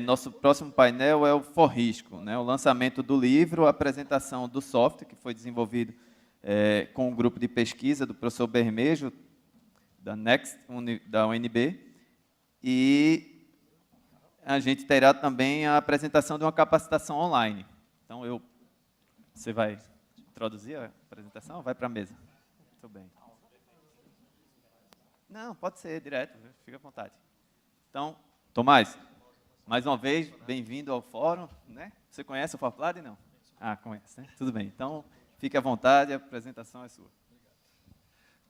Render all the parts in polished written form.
Nosso próximo painel é o Forrisco, né? O lançamento do livro, a apresentação do software, que foi desenvolvido com um grupo de pesquisa do professor Bermejo, da Next, da UNB, e a gente terá também a apresentação de uma capacitação online. Então, você vai introduzir a apresentação ou vai para a mesa? Muito bem. Não, pode ser direto, fica à vontade. Então, Tomás, mais uma vez, bem-vindo ao fórum, né? Você conhece o ForPlad, não? Ah, conhece, né? Tudo bem. Então, fique à vontade, a apresentação é sua.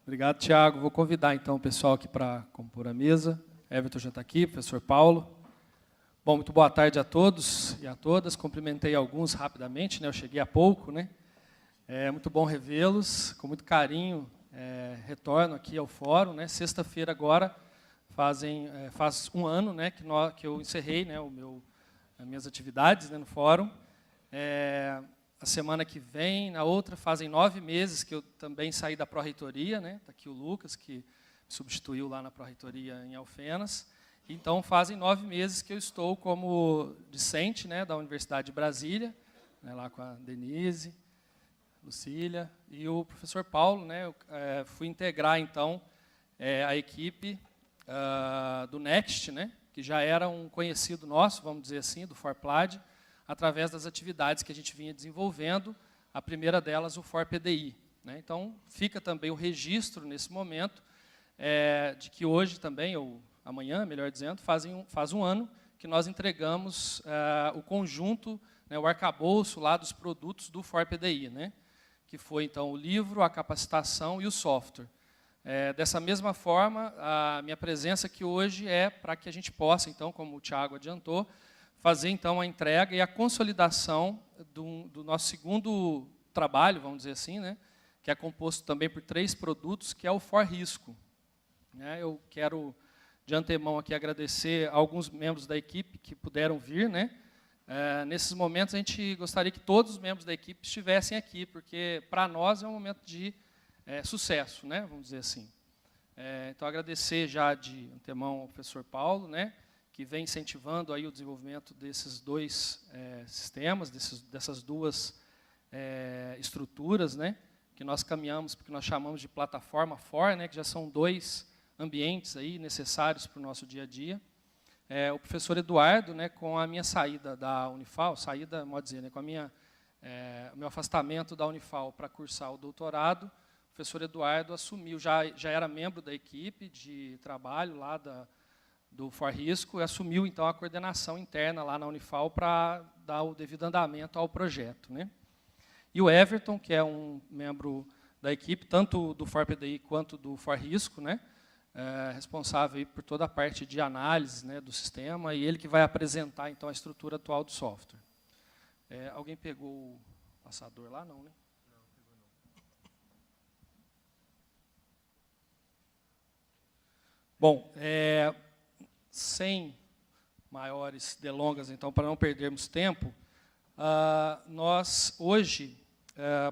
Obrigado, Tiago. Vou convidar, então, o pessoal aqui para compor a mesa. Everton já está aqui, professor Paulo. Bom, muito boa tarde a todos e a todas. Cumprimentei alguns rapidamente, né? Eu cheguei há pouco, né? É muito bom revê-los, com muito carinho. Retorno aqui ao fórum, né? Sexta-feira agora faz um ano, né, que eu encerrei, né, as minhas atividades, né, no fórum. A semana que vem, na outra, fazem 9 meses que eu também saí da pró-reitoria, né? Está aqui o Lucas, que me substituiu lá na pró-reitoria em Alfenas. Então, fazem 9 meses que eu estou como discente, né, da Universidade de Brasília, né, lá com a Denise, Lucília e o professor Paulo, né? Eu fui integrar, então, a equipe do Next, né? Que já era um conhecido nosso, vamos dizer assim, do ForPlad, através das atividades que a gente vinha desenvolvendo, a primeira delas, o ForPDI. Né? Então, fica também o registro, nesse momento, de que hoje também, ou amanhã, melhor dizendo, faz um ano que nós entregamos o conjunto, né, o arcabouço lá dos produtos do ForPDI, né? Que foi, então, o livro, a capacitação e o software. Dessa mesma forma, a minha presença aqui hoje é para que a gente possa, então, como o Tiago adiantou, fazer, então, a entrega e a consolidação do nosso segundo trabalho, vamos dizer assim, né, que é composto também por 3 produtos, que é o Forrisco. Eu quero, de antemão, aqui agradecer a alguns membros da equipe que puderam vir, né. Nesses momentos, a gente gostaria que todos os membros da equipe estivessem aqui, porque, para nós, é um momento de sucesso, né, vamos dizer assim. Então, agradecer já de antemão ao professor Paulo, né, que vem incentivando aí o desenvolvimento desses 2 sistemas, dessas 2 estruturas, né, que nós caminhamos, porque nós chamamos de plataforma FOR, né, que já são 2 ambientes aí necessários para o nosso dia a dia. O professor Eduardo, né, com a minha saída da Unifal, modo dizer, né, com o meu afastamento da Unifal para cursar o doutorado, o professor Eduardo assumiu, já era membro da equipe de trabalho lá do Forrisco, e assumiu, então, a coordenação interna lá na Unifal para dar o devido andamento ao projeto. Né? E o Everton, que é um membro da equipe, tanto do ForPDI quanto do Forrisco, né? Responsável aí por toda a parte de análise, né, do sistema, e ele que vai apresentar, então, a estrutura atual do software. Alguém pegou o passador lá? Não, né? Não, pegou não. Bom, sem maiores delongas, então, para não perdermos tempo, nós, hoje,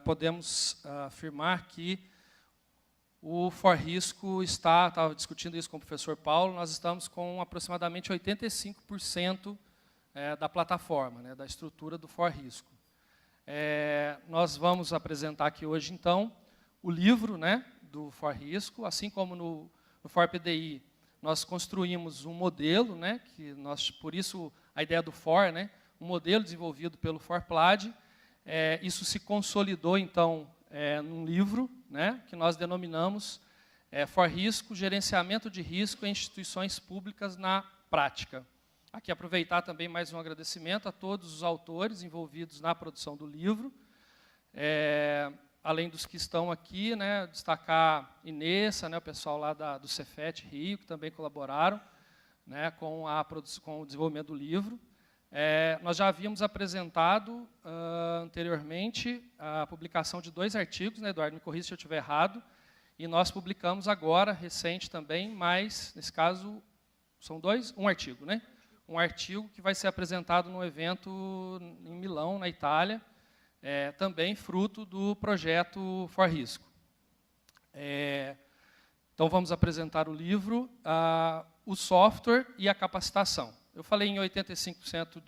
podemos afirmar que o Forrisco estava discutindo isso com o professor Paulo, nós estamos com aproximadamente 85% da plataforma, né, da estrutura do Forrisco. Nós vamos apresentar aqui hoje, então, o livro, né, do Forrisco, assim como no ForPDI, nós construímos um modelo, né, por isso a ideia do For, né, um modelo desenvolvido pelo ForPlad. Isso se consolidou, então, num livro, né, que nós denominamos Forrisco, Gerenciamento de Risco em Instituições Públicas na Prática. Aqui aproveitar também mais um agradecimento a todos os autores envolvidos na produção do livro, além dos que estão aqui, né, destacar Inessa, né, o pessoal lá do Cefet Rio, que também colaboraram, né, com o desenvolvimento do livro. Nós já havíamos apresentado anteriormente a publicação de 2 artigos, né, Eduardo, me corrija se eu estiver errado, e nós publicamos agora, recente também, mas, nesse caso, são 2, um artigo, né? Um artigo que vai ser apresentado num evento em Milão, na Itália, também fruto do projeto Forrisco. Então, vamos apresentar o livro, o software e a capacitação. Eu falei em 85%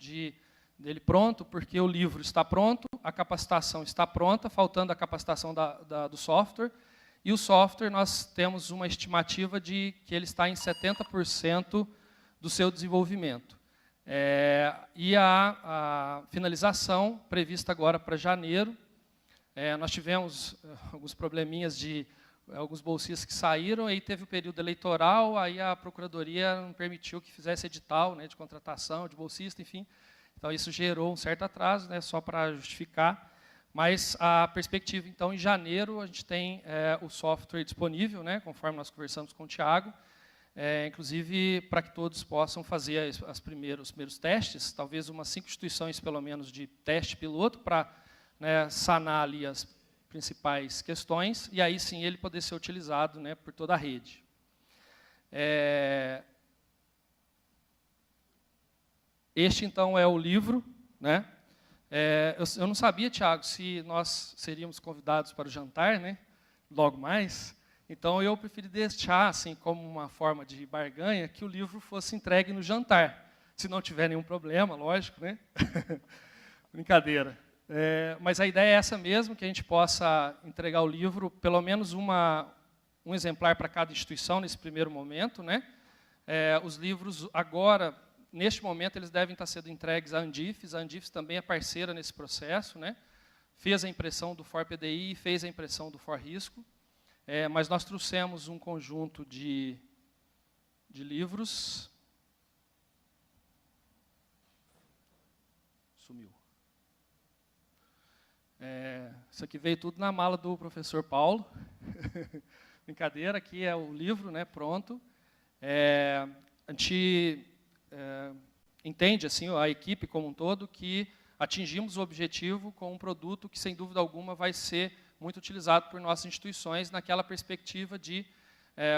dele pronto, porque o livro está pronto, a capacitação está pronta, faltando a capacitação do software. E o software, nós temos uma estimativa de que ele está em 70% do seu desenvolvimento. E a finalização prevista agora para janeiro. Nós tivemos alguns probleminhas de alguns bolsistas que saíram, aí teve o período eleitoral, aí a Procuradoria não permitiu que fizesse edital, né, de contratação, de bolsista, enfim. Então, isso gerou um certo atraso, né, só para justificar. Mas a perspectiva, então, em janeiro, a gente tem o software disponível, né, conforme nós conversamos com o Thiago, inclusive para que todos possam fazer os primeiros testes, talvez umas 5 instituições, pelo menos, de teste piloto, para, né, sanar ali as principais questões, e aí sim ele poder ser utilizado, né, por toda a rede. Este, então, é o livro, né? Eu não sabia, Thiago, se nós seríamos convidados para o jantar, né, logo mais. Então, eu preferi deixar, assim, como uma forma de barganha, que o livro fosse entregue no jantar. Se não tiver nenhum problema, lógico, né? Brincadeira. Mas a ideia é essa mesmo, que a gente possa entregar o livro, pelo menos um exemplar para cada instituição nesse primeiro momento, né? Os livros agora, neste momento, eles devem estar sendo entregues à Andifes. A Andifes também é parceira nesse processo, né? Fez a impressão do FOR-PDI e fez a impressão do FOR-Risco. Mas nós trouxemos um conjunto de livros. Sumiu. Isso aqui veio tudo na mala do professor Paulo. Brincadeira, aqui é o livro, né, pronto. A gente entende, assim, a equipe como um todo, que atingimos o objetivo com um produto que, sem dúvida alguma, vai ser muito utilizado por nossas instituições naquela perspectiva de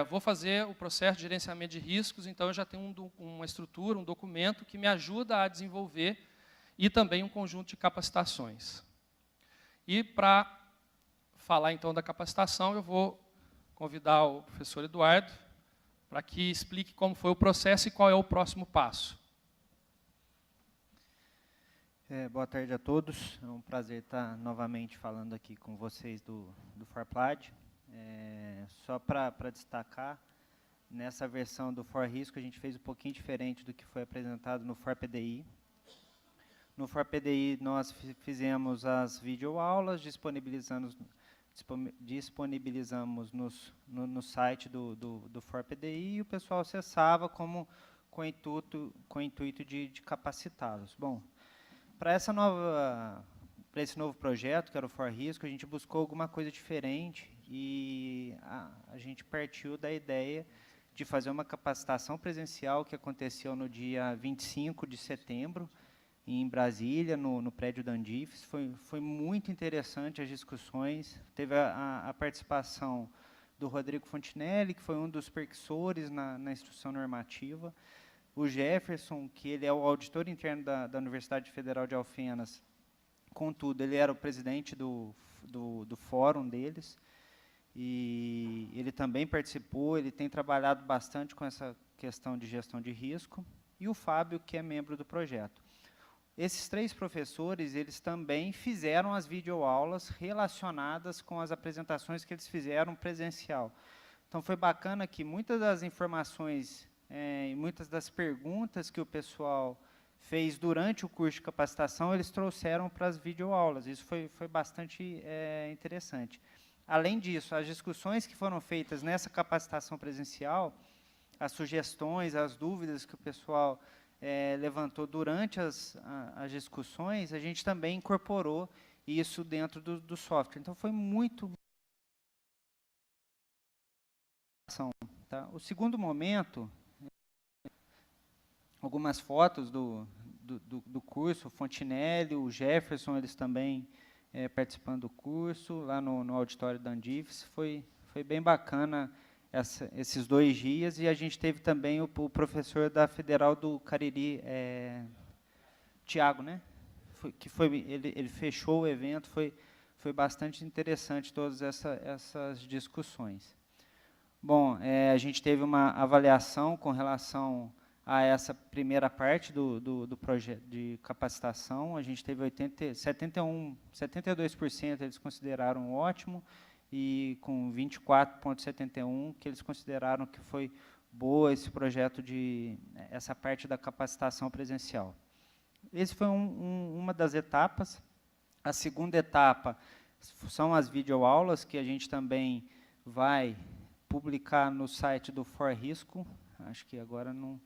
vou fazer o processo de gerenciamento de riscos, então eu já tenho uma estrutura, um documento que me ajuda a desenvolver e também um conjunto de capacitações. E para falar então da capacitação, eu vou convidar o professor Eduardo para que explique como foi o processo e qual é o próximo passo. Boa tarde a todos. É um prazer estar novamente falando aqui com vocês do FOR-PLAD. Só para destacar, nessa versão do FOR-Risco, a gente fez um pouquinho diferente do que foi apresentado no FOR-PDI. No FOR-PDI, nós fizemos as videoaulas, disponibilizamos no site do FOR-PDI e o pessoal acessava com o intuito de capacitá-los. Bom, para esse novo projeto, que era o FOR-Risco, a gente buscou alguma coisa diferente e a gente partiu da ideia de fazer uma capacitação presencial que aconteceu no dia 25 de setembro, em Brasília, no prédio da Andifes. Foi muito interessante as discussões. Teve a participação do Rodrigo Fontinelli, que foi um dos percussores na instrução normativa. O Jefferson, que ele é o auditor interno da Universidade Federal de Alfenas, contudo, ele era o presidente do fórum deles, e ele também participou, ele tem trabalhado bastante com essa questão de gestão de risco, e o Fábio, que é membro do projeto. Esses 3 professores, eles também fizeram as videoaulas relacionadas com as apresentações que eles fizeram presencial. Então, foi bacana que muitas das informações e muitas das perguntas que o pessoal fez durante o curso de capacitação, eles trouxeram para as videoaulas. Isso foi bastante interessante. Além disso, as discussões que foram feitas nessa capacitação presencial, as sugestões, as dúvidas que o pessoal levantou durante as discussões, a gente também incorporou isso dentro do software. Então, foi muito... Tá? O segundo momento, algumas fotos do curso, o Fontinelli, o Jefferson, eles também participando do curso, lá no auditório da Andifes. Foi bem bacana esses 2 dias, e a gente teve também o professor da Federal do Cariri, Thiago, né? Ele fechou o evento, foi bastante interessante todas essas discussões. Bom, a gente teve uma avaliação com relação a essa primeira parte do projeto de capacitação. A gente teve 72% eles consideraram ótimo, e com 24,71% que eles consideraram que foi boa esse projeto essa parte da capacitação presencial. Esse foi uma das etapas. A segunda etapa são as videoaulas, que a gente também vai publicar no site do ForRisco. Acho que agora não...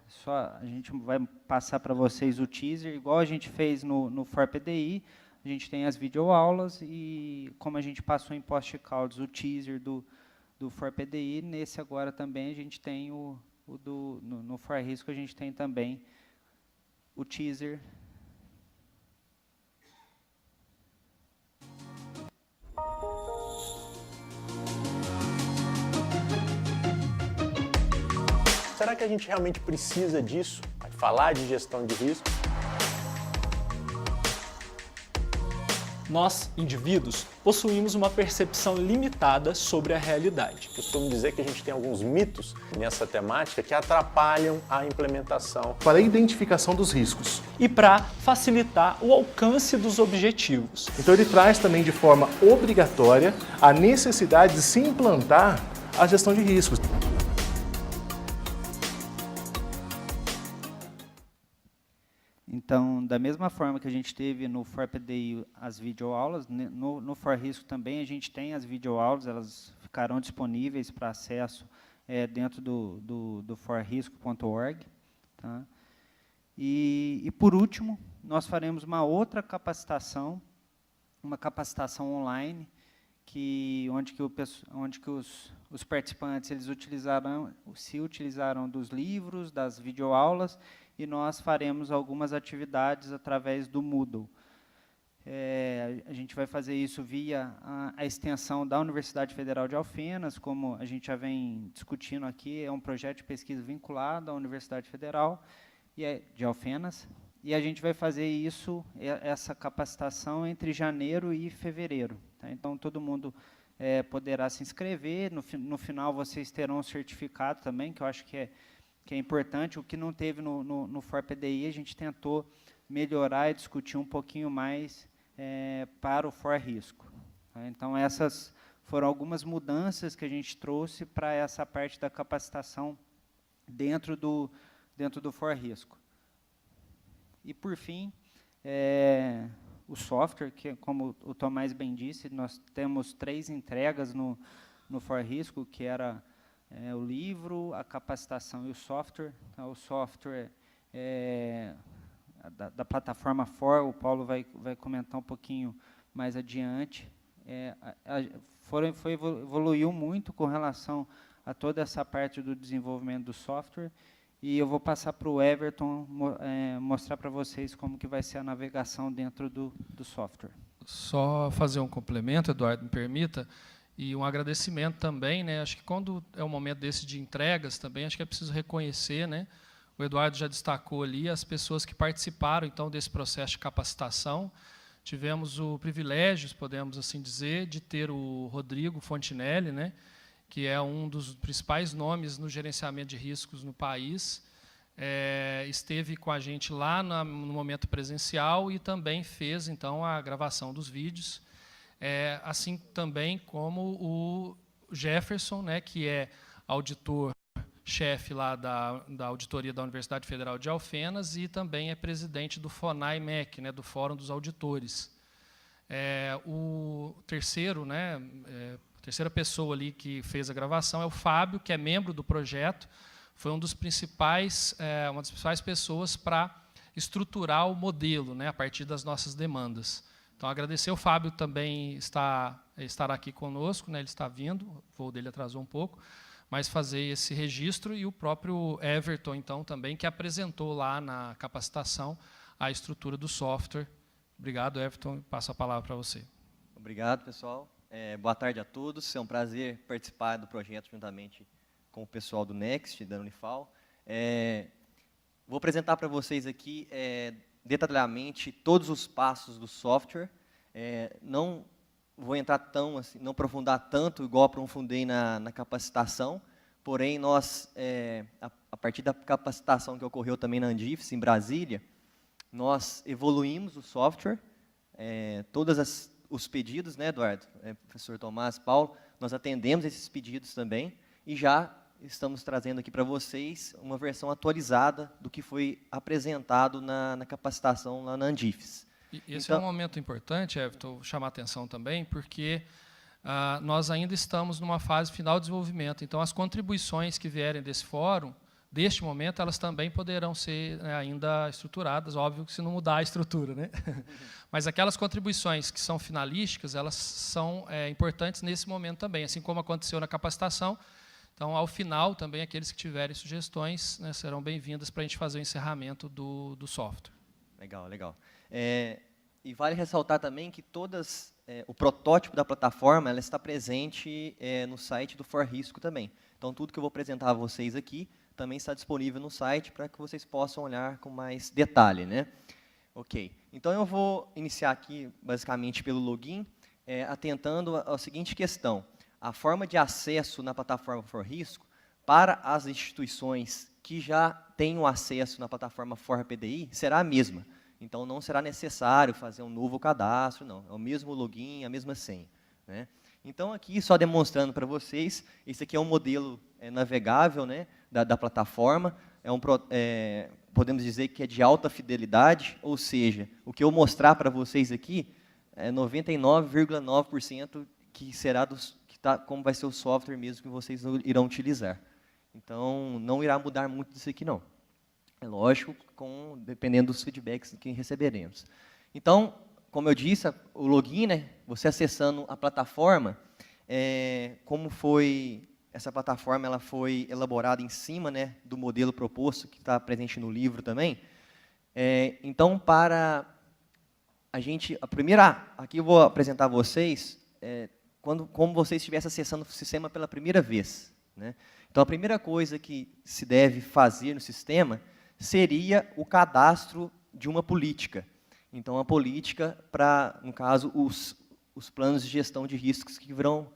Só a gente vai passar para vocês o teaser, igual a gente fez no ForPDI. A gente tem as videoaulas e, como a gente passou em Post-Caldes, o teaser do ForPDI, nesse agora também a gente tem no ForRisco a gente tem também o teaser. Será que a gente realmente precisa disso? Vai falar de gestão de risco? Nós, indivíduos, possuímos uma percepção limitada sobre a realidade. Costumo dizer que a gente tem alguns mitos nessa temática que atrapalham a implementação. Para a identificação dos riscos. E para facilitar o alcance dos objetivos. Então ele traz também de forma obrigatória a necessidade de se implantar a gestão de riscos. Então, da mesma forma que a gente teve no ForPDI as videoaulas, no ForRisco também a gente tem as videoaulas, elas ficarão disponíveis para acesso dentro do forrisco.org. Tá? E, por último, nós faremos uma outra capacitação, uma capacitação online, onde que os participantes eles se utilizaram dos livros, das videoaulas, e nós faremos algumas atividades através do Moodle. A gente vai fazer isso via a extensão da Universidade Federal de Alfenas, como a gente já vem discutindo aqui, é um projeto de pesquisa vinculado à Universidade Federal de Alfenas, e a gente vai fazer essa capacitação entre janeiro e fevereiro. Tá? Então, todo mundo poderá se inscrever, no final vocês terão um certificado também, que eu acho que é importante. O que não teve no ForPDI, a gente tentou melhorar e discutir um pouquinho mais para o ForRisco. Tá? Então, essas foram algumas mudanças que a gente trouxe para essa parte da capacitação dentro do ForRisco. E, por fim, o software, que, como o Tomás bem disse, nós temos 3 entregas no ForRisco, que era o livro, a capacitação e o software. Então, o software da plataforma For, o Paulo vai comentar um pouquinho mais adiante. Evoluiu muito com relação a toda essa parte do desenvolvimento do software. E eu vou passar para o Everton mostrar para vocês como que vai ser a navegação dentro do software. Só fazer um complemento, Eduardo, me permita, e um agradecimento também, né? Acho que quando é um momento desse de entregas também, acho que é preciso reconhecer, né? O Eduardo já destacou ali as pessoas que participaram então desse processo de capacitação. Tivemos o privilégio, podemos assim dizer, de ter o Rodrigo Fontinelli, né? Que é um dos principais nomes no gerenciamento de riscos no país, esteve com a gente lá no momento presencial e também fez então a gravação dos vídeos, assim também como o Jefferson, né, que é auditor-chefe lá da auditoria da Universidade Federal de Alfenas e também é presidente do FONAI-MEC, né, do Fórum dos Auditores. O terceiro, né, terceira pessoa ali que fez a gravação é o Fábio, que é membro do projeto, foi uma das principais pessoas para estruturar o modelo, né, a partir das nossas demandas. Então, agradecer o Fábio também estará aqui conosco, né, ele está vindo, o voo dele atrasou um pouco, mas fazer esse registro, e o próprio Everton, então, também, que apresentou lá na capacitação a estrutura do software. Obrigado, Everton, passo a palavra para você. Obrigado, pessoal. Boa tarde a todos. É um prazer participar do projeto juntamente com o pessoal do Next, da Unifal. Vou apresentar para vocês aqui detalhadamente todos os passos do software. Não vou entrar não aprofundar tanto igual aprofundei na capacitação, porém nós, a partir da capacitação que ocorreu também na Andifes, em Brasília, nós evoluímos o software, todos os pedidos, né, Eduardo, professor Tomás, Paulo, nós atendemos esses pedidos também e já estamos trazendo aqui para vocês uma versão atualizada do que foi apresentado na capacitação lá na Andifes. E esse Então, é um momento importante, Everton, chamar a atenção também, porque nós ainda estamos numa fase final de desenvolvimento. Então, as contribuições que vierem desse fórum, deste momento, elas também poderão ser ainda estruturadas, óbvio que se não mudar a estrutura, né? Mas aquelas contribuições que são finalísticas, elas são importantes nesse momento também, assim como aconteceu na capacitação. Então, ao final, também, aqueles que tiverem sugestões, né, serão bem-vindas para a gente fazer o encerramento do software. Legal, legal. E vale ressaltar também que o protótipo da plataforma ela está presente no site do ForRisco também. Então, tudo que eu vou apresentar a vocês aqui também está disponível no site para que vocês possam olhar com mais detalhe, né? Ok. Então, eu vou iniciar aqui, basicamente, pelo login, atentando à seguinte questão. A forma de acesso na plataforma ForRisco para as instituições que já tenham acesso na plataforma ForPDI será a mesma. Então, não será necessário fazer um novo cadastro, não. É o mesmo login, a mesma senha, né? Então, aqui, só demonstrando para vocês, esse aqui é um modelo navegável, né, da plataforma. Podemos dizer que é de alta fidelidade, ou seja, o que eu mostrar para vocês aqui é 99,9% que será como vai ser o software mesmo que vocês irão utilizar. Então, não irá mudar muito disso aqui, não. É lógico, dependendo dos feedbacks que receberemos. Então, como eu disse, o login, né, você acessando a plataforma, como foi... Essa plataforma ela foi elaborada em cima, né, do modelo proposto, que está presente no livro também. Então, para a gente... Aqui eu vou apresentar a vocês... como vocês estivessem acessando o sistema pela primeira vez, né? Então, a primeira coisa que se deve fazer no sistema seria o cadastro de uma política. Então, a política para, no caso, os planos de gestão de riscos que virão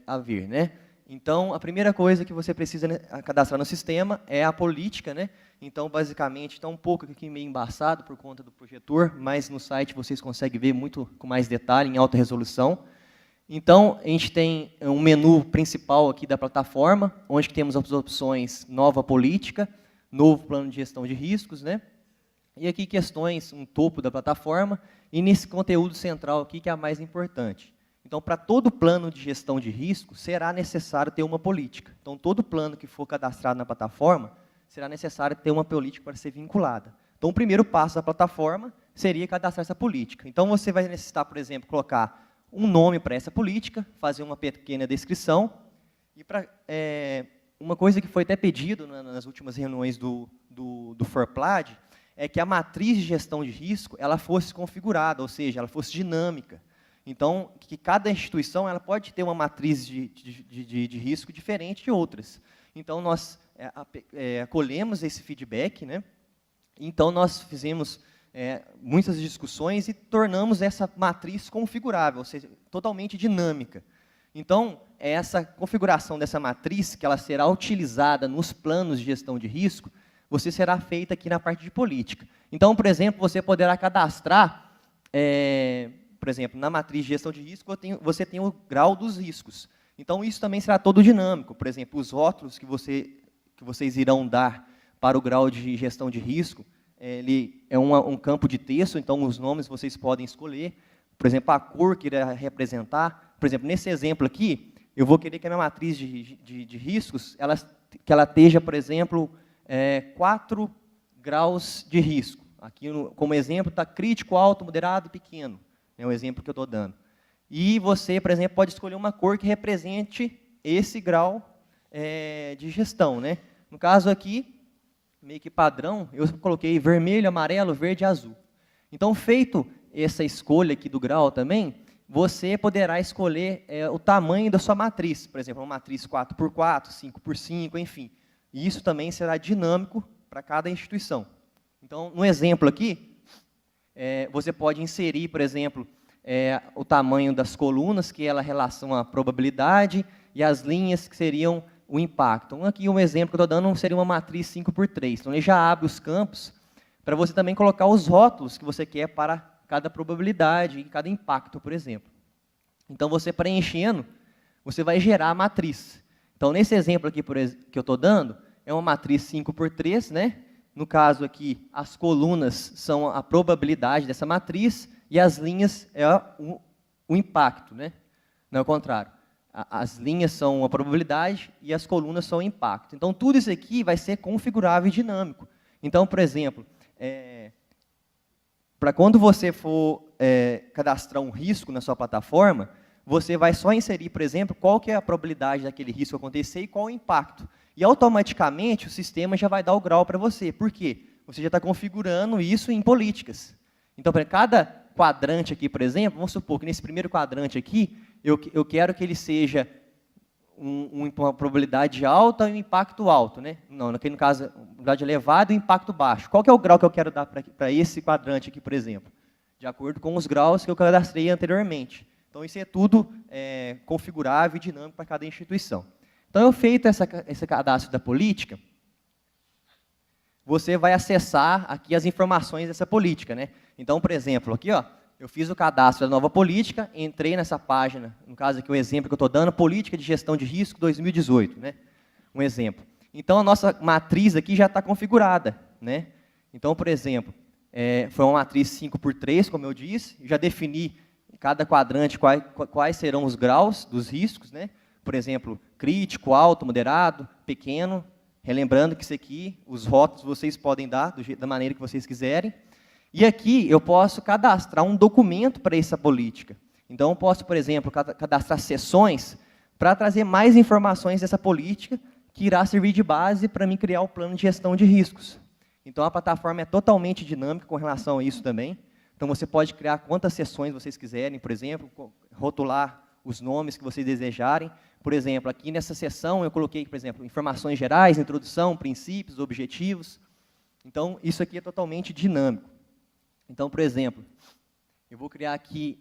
haver, né? Então, a primeira coisa que você precisa cadastrar no sistema é a política, né? Então, basicamente, está um pouco aqui meio embaçado por conta do projetor, mas no site vocês conseguem ver muito com mais detalhe, em alta resolução. Então, a gente tem um menu principal aqui da plataforma, onde temos as opções nova política, novo plano de gestão de riscos, né? E aqui questões, um topo da plataforma, e nesse conteúdo central aqui, que é a mais importante. Então, para todo plano de gestão de risco, será necessário ter uma política. Então, todo plano que for cadastrado na plataforma, será necessário ter uma política para ser vinculada. Então, o primeiro passo da plataforma seria cadastrar essa política. Então, você vai necessitar, por exemplo, colocar um nome para essa política, fazer uma pequena descrição. E uma coisa que foi até pedido nas últimas reuniões do ForPlad é que a matriz de gestão de risco ela fosse configurada, ou seja, ela fosse dinâmica. Então, que cada instituição ela pode ter uma matriz de risco diferente de outras. Então, nós acolhemos esse feedback, né? Então, nós fizemos muitas discussões e tornamos essa matriz configurável, ou seja, totalmente dinâmica. Então, essa configuração dessa matriz, que ela será utilizada nos planos de gestão de risco, você será feita aqui na parte de política. Então, por exemplo, você poderá cadastrar, por exemplo, na matriz de gestão de risco, você tem o grau dos riscos. Então, isso também será todo dinâmico. Por exemplo, os rótulos que vocês irão dar para o grau de gestão de risco, ele é um campo de texto, então os nomes vocês podem escolher. Por exemplo, a cor que irá representar. Por exemplo, nesse exemplo aqui, eu vou querer que a minha matriz de riscos, que ela esteja, por exemplo, 4 graus de risco. Aqui, como exemplo, está crítico, alto, moderado e pequeno. É o exemplo que eu estou dando. E você, por exemplo, pode escolher uma cor que represente esse grau de gestão, né? No caso aqui, meio que padrão, eu coloquei vermelho, amarelo, verde e azul. Então, feito essa escolha aqui do grau também, você poderá escolher o tamanho da sua matriz. Por exemplo, uma matriz 4x4, 5x5, enfim. E isso também será dinâmico para cada instituição. Então, no exemplo aqui, você pode inserir, por exemplo, o tamanho das colunas, que é a relação à probabilidade, e as linhas que seriam o impacto. Então, aqui um exemplo que eu estou dando seria uma matriz 5x3. Então, ele já abre os campos para você também colocar os rótulos que você quer para cada probabilidade e cada impacto, por exemplo. Então, você preenchendo, você vai gerar a matriz. Então, nesse exemplo aqui que eu estou dando, é uma matriz 5x3, né? No caso aqui, as colunas são a probabilidade dessa matriz e as linhas é o impacto, né? Não é o contrário. As linhas são a probabilidade e as colunas são o impacto. Então, tudo isso aqui vai ser configurável e dinâmico. Então, por exemplo, para quando você for cadastrar um risco na sua plataforma, você vai só inserir, por exemplo, qual que é a probabilidade daquele risco acontecer e qual o impacto. E automaticamente o sistema já vai dar o grau para você. Por quê? Você já está configurando isso em políticas. Então, para cada quadrante aqui, por exemplo, vamos supor que nesse primeiro quadrante aqui, eu quero que ele seja uma probabilidade alta e um impacto alto, né? Não, naquele no caso, probabilidade elevada e um impacto baixo. Qual que é o grau que eu quero dar para esse quadrante aqui, por exemplo? De acordo com os graus que eu cadastrei anteriormente. Então, isso é tudo configurável e dinâmico para cada instituição. Então, feito esse cadastro da política, você vai acessar aqui as informações dessa política, né? Então, por exemplo, aqui, ó, eu fiz o cadastro da nova política, entrei nessa página, no caso aqui o exemplo que eu estou dando, Política de Gestão de Risco 2018, né? Um exemplo. Então, a nossa matriz aqui já está configurada, né? Então, por exemplo, foi uma matriz 5x3, como eu disse, já defini em cada quadrante quais serão os graus dos riscos, né? Por exemplo, crítico, alto, moderado, pequeno. Relembrando que isso aqui, os rótulos vocês podem dar da maneira que vocês quiserem. E aqui eu posso cadastrar um documento para essa política. Então, eu posso, por exemplo, cadastrar seções para trazer mais informações dessa política que irá servir de base para mim criar o plano de gestão de riscos. Então, a plataforma é totalmente dinâmica com relação a isso também. Então, você pode criar quantas seções vocês quiserem, por exemplo, rotular os nomes que vocês desejarem. Por exemplo, aqui nessa seção eu coloquei, por exemplo, informações gerais, introdução, princípios, objetivos. Então, isso aqui é totalmente dinâmico. Então, por exemplo, eu vou criar aqui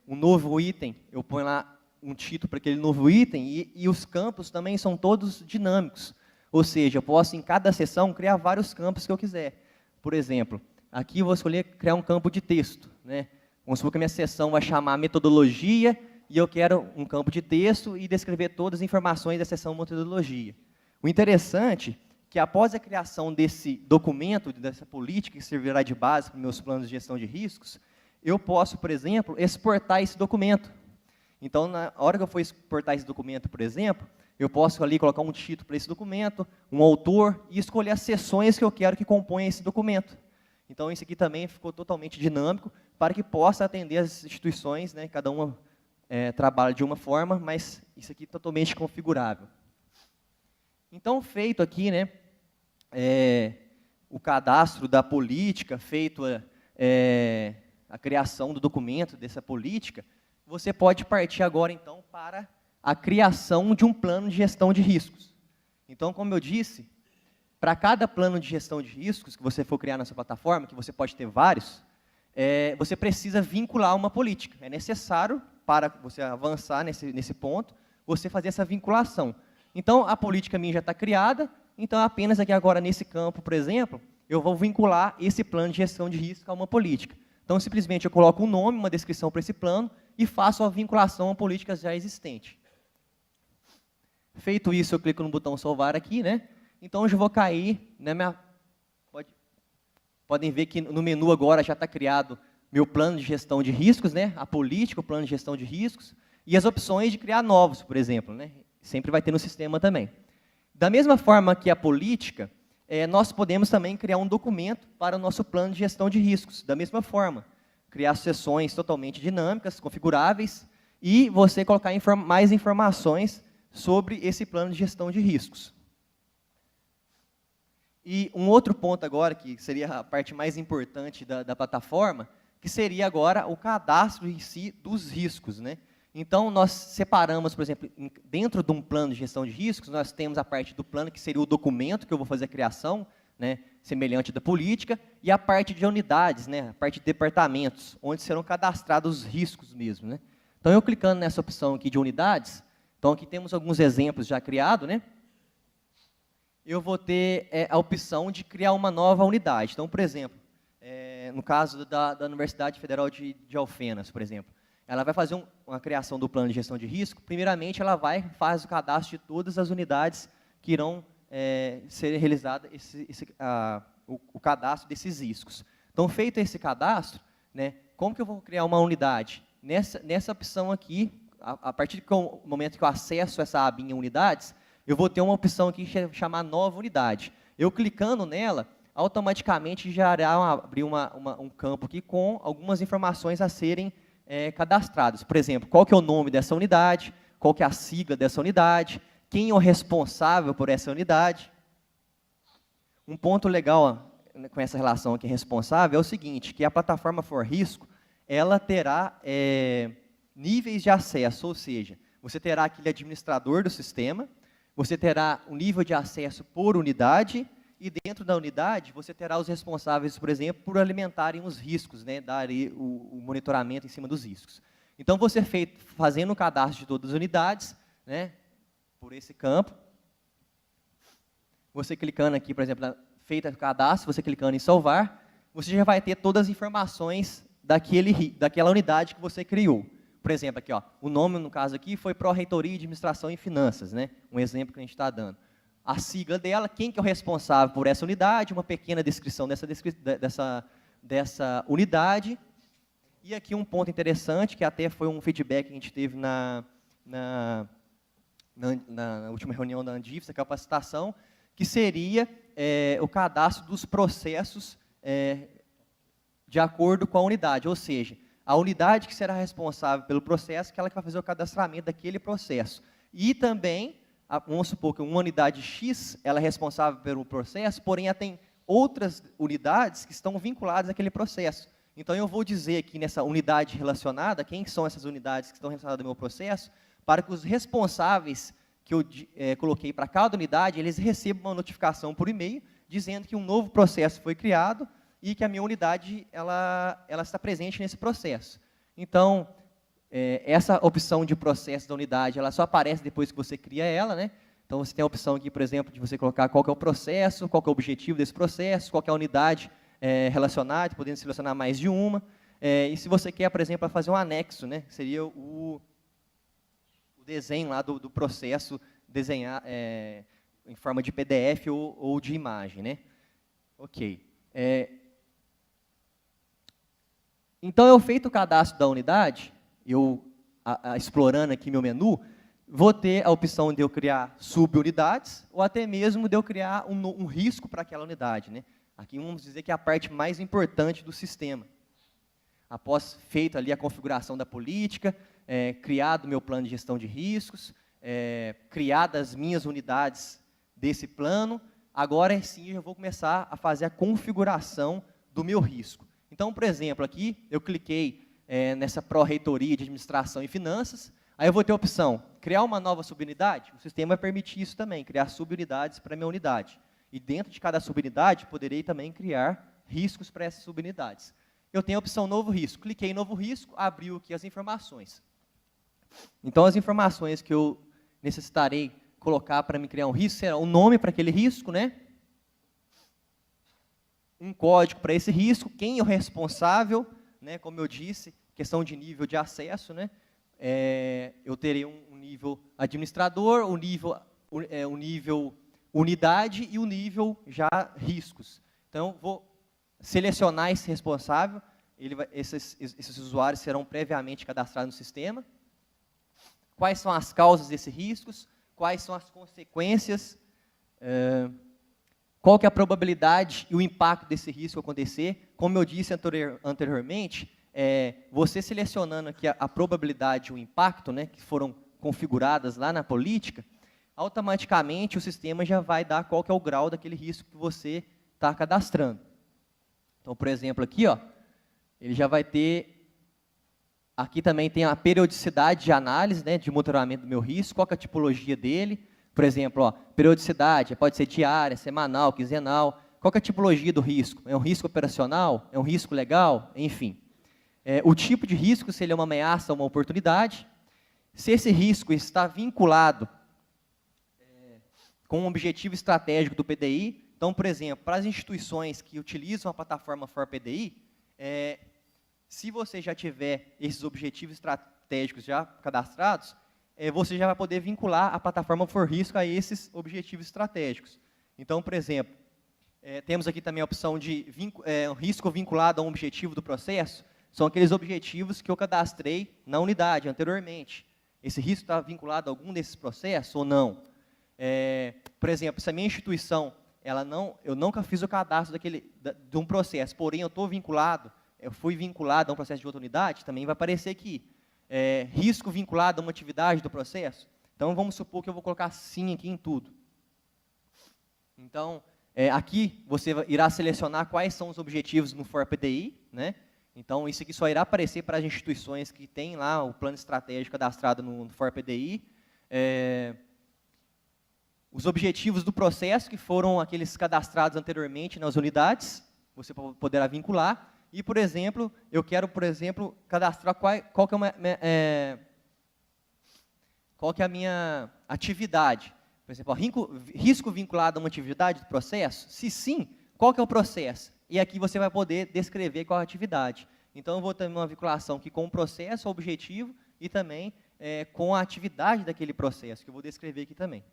um novo item, eu ponho lá um título para aquele novo item e os campos também são todos dinâmicos. Ou seja, eu posso, em cada seção, criar vários campos que eu quiser. Por exemplo, aqui eu vou escolher criar um campo de texto, né? Vamos supor que a minha seção vai chamar metodologia e eu quero um campo de texto e descrever todas as informações da seção metodologia. O interessante é que após a criação desse documento, dessa política que servirá de base para os meus planos de gestão de riscos, eu posso, por exemplo, exportar esse documento. Então, na hora que eu for exportar esse documento, por exemplo, eu posso ali colocar um título para esse documento, um autor, e escolher as seções que eu quero que componham esse documento. Então, isso aqui também ficou totalmente dinâmico para que possa atender as instituições, né, cada uma trabalha de uma forma, mas isso aqui é totalmente configurável. Então, feito aqui, né, o cadastro da política, feito a criação do documento dessa política, você pode partir agora, então, para a criação de um plano de gestão de riscos. Então, como eu disse, para cada plano de gestão de riscos que você for criar na sua plataforma, que você pode ter vários, você precisa vincular uma política. É necessário, para você avançar nesse ponto, você fazer essa vinculação. Então, a política minha já está criada, então apenas aqui agora nesse campo, por exemplo, eu vou vincular esse plano de gestão de risco a uma política. Então, simplesmente eu coloco um nome, uma descrição para esse plano e faço a vinculação a políticas já existentes. Feito isso, eu clico no botão salvar aqui, né? Então, eu já vou cair na minha... Podem ver que no menu agora já está criado meu plano de gestão de riscos, né? A política, o plano de gestão de riscos, e as opções de criar novos, por exemplo, né? Sempre vai ter no sistema também. Da mesma forma que a política, nós podemos também criar um documento para o nosso plano de gestão de riscos, da mesma forma. Criar seções totalmente dinâmicas, configuráveis, e você colocar mais informações sobre esse plano de gestão de riscos. E um outro ponto agora, que seria a parte mais importante da plataforma, que seria agora o cadastro em si dos riscos, né? Então, nós separamos, por exemplo, dentro de um plano de gestão de riscos, nós temos a parte do plano, que seria o documento que eu vou fazer a criação, né, semelhante da política, e a parte de unidades, né, a parte de departamentos, onde serão cadastrados os riscos mesmo, né? Então, eu clicando nessa opção aqui de unidades, Então, aqui temos alguns exemplos já criados, né? Eu vou ter a opção de criar uma nova unidade. Então, por exemplo, no caso da Universidade Federal de Alfenas, por exemplo, ela vai fazer uma criação do plano de gestão de risco. Primeiramente, ela faz o cadastro de todas as unidades que irão ser realizadas o cadastro desses riscos. Então, feito esse cadastro, né, como que eu vou criar uma unidade? Nessa opção aqui, a partir do momento que eu acesso essa abinha unidades, eu vou ter uma opção aqui chamada nova unidade. Eu clicando nela, automaticamente já irá abrir um campo aqui com algumas informações a serem cadastradas. Por exemplo, qual que é o nome dessa unidade, qual que é a sigla dessa unidade, quem é o responsável por essa unidade. Um ponto legal com essa relação aqui responsável é o seguinte, que a plataforma For Risco, ela terá níveis de acesso, ou seja, você terá aquele administrador do sistema, você terá um nível de acesso por unidade, e dentro da unidade você terá os responsáveis, por exemplo, por alimentarem os riscos, né, darem o monitoramento em cima dos riscos. Então, você fazendo o cadastro de todas as unidades, né, por esse campo, você clicando aqui, por exemplo, feito o cadastro, você clicando em salvar, você já vai ter todas as informações daquela unidade que você criou. Por exemplo, aqui, ó, o nome, no caso aqui, foi Pró-Reitoria de Administração e Finanças, né? Um exemplo que a gente está dando. A sigla dela, quem que é o responsável por essa unidade, uma pequena descrição dessa unidade. E aqui um ponto interessante, que até foi um feedback que a gente teve na última reunião da Andifes, a capacitação, que seria o cadastro dos processos de acordo com a unidade, ou seja, a unidade que será responsável pelo processo, que ela que vai fazer o cadastramento daquele processo. E também, vamos supor que uma unidade X, ela é responsável pelo processo, porém ela tem outras unidades que estão vinculadas àquele processo. Então, eu vou dizer aqui nessa unidade relacionada, quem são essas unidades que estão relacionadas ao meu processo, para que os responsáveis que eu coloquei para cada unidade, eles recebam uma notificação por e-mail, dizendo que um novo processo foi criado, e que a minha unidade ela está presente nesse processo. Então, essa opção de processo da unidade, ela só aparece depois que você cria ela, né? Então, você tem a opção aqui, por exemplo, de você colocar qual que é o processo, qual que é o objetivo desse processo, qual que é a unidade relacionada, podendo selecionar mais de uma. E se você quer, por exemplo, fazer um anexo, né? Seria o desenho lá do processo, desenhar em forma de PDF ou de imagem, né? Ok. Então, eu feito o cadastro da unidade, explorando aqui meu menu, vou ter a opção de eu criar subunidades, ou até mesmo de eu criar um risco para aquela unidade, né? Aqui vamos dizer que é a parte mais importante do sistema. Após feito ali a configuração da política, criado o meu plano de gestão de riscos, criadas as minhas unidades desse plano, agora sim eu vou começar a fazer a configuração do meu risco. Então, por exemplo, aqui eu cliquei nessa Pró-Reitoria de Administração e Finanças, aí eu vou ter a opção, criar uma nova subunidade, o sistema vai permitir isso também, criar subunidades para a minha unidade. E dentro de cada subunidade, poderei também criar riscos para essas subunidades. Eu tenho a opção Novo Risco, cliquei em Novo Risco, abriu aqui as informações. Então, as informações que eu necessitarei colocar para me criar um risco será o nome para aquele risco, né? Um código para esse risco, quem é o responsável, né? Como eu disse, questão de nível de acesso, né? Eu terei um nível administrador, um nível unidade e um nível já riscos. Então, vou selecionar esse responsável, esses usuários serão previamente cadastrados no sistema. Quais são as causas desses riscos? Quais são as consequências? Qual que é a probabilidade e o impacto desse risco acontecer? Como eu disse anteriormente, você selecionando aqui a probabilidade e o impacto, né, que foram configuradas lá na política, automaticamente o sistema já vai dar qual que é o grau daquele risco que você está cadastrando. Então, por exemplo, aqui, ó, ele já vai ter, aqui também tem a periodicidade de análise, né, de monitoramento do meu risco, qual que é a tipologia dele. Por exemplo, ó, periodicidade, pode ser diária, semanal, quinzenal. Qual que é a tipologia do risco? É um risco operacional? É um risco legal? Enfim. O tipo de risco, se ele é uma ameaça ou uma oportunidade. se esse risco está vinculado com um objetivo estratégico do PDI. Então, por exemplo, para as instituições que utilizam a plataforma ForPDI, se você já tiver esses objetivos estratégicos já cadastrados, você já vai poder vincular a plataforma ForRisco a esses objetivos estratégicos. Então, por exemplo, temos aqui também a opção de risco vinculado a um objetivo do processo, são aqueles objetivos que eu cadastrei na unidade anteriormente. Esse risco está vinculado a algum desses processos ou não? Por exemplo, se a minha instituição, eu nunca fiz o cadastro de um processo, porém eu fui vinculado a um processo de outra unidade, também vai aparecer aqui. Risco vinculado a uma atividade do processo. Então, vamos supor que eu vou colocar sim aqui em tudo. Então, aqui você irá selecionar quais são os objetivos no ForPDI, né? Então, isso aqui só irá aparecer para as instituições que têm lá o plano estratégico cadastrado no ForPDI. Os objetivos do processo, que foram aqueles cadastrados anteriormente nas unidades, você poderá vincular. E, por exemplo, eu quero, cadastrar qual que é a minha atividade. Por exemplo, risco vinculado a uma atividade do processo? Se sim, qual que é o processo? E aqui você vai poder descrever qual é a atividade. Então, eu vou ter uma vinculação aqui com o processo, o objetivo, e também com a atividade daquele processo, que eu vou descrever aqui também.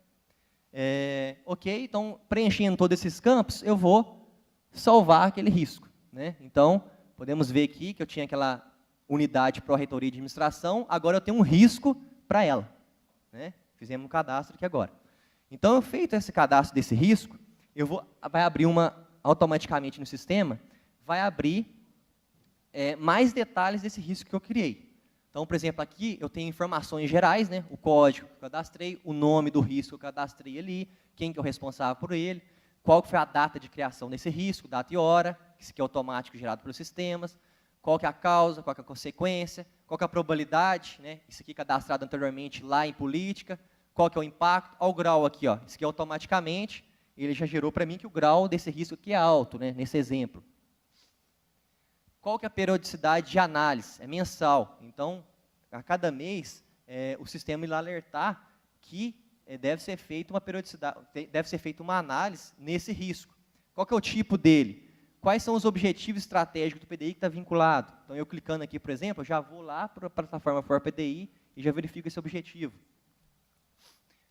Ok, então, preenchendo todos esses campos, eu vou salvar aquele risco, né? Então, podemos ver aqui que eu tinha aquela unidade pró-reitoria de administração, agora eu tenho um risco para ela, né? Fizemos um cadastro aqui agora. Então, feito esse cadastro desse risco, vai abrir automaticamente no sistema, vai abrir mais detalhes desse risco que eu criei. Então, por exemplo, aqui eu tenho informações gerais, né? O código que eu cadastrei, o nome do risco que eu cadastrei ali, quem que é o responsável por ele, qual que foi a data de criação desse risco, data e hora, isso aqui é automático gerado pelos sistemas, qual que é a causa, qual que é a consequência, qual que é a probabilidade, né? Isso aqui cadastrado anteriormente lá em política, qual que é o impacto, olha o grau aqui, ó, isso aqui automaticamente, ele já gerou para mim que o grau desse risco aqui é alto, né? Nesse exemplo. Qual que é a periodicidade de análise? É mensal. Então, a cada mês, o sistema irá alertar que deve ser feita uma análise nesse risco. Qual que é o tipo dele? Quais são os objetivos estratégicos do PDI que está vinculado? Então, eu clicando aqui, por exemplo, eu já vou lá para a plataforma ForPDI e já verifico esse objetivo.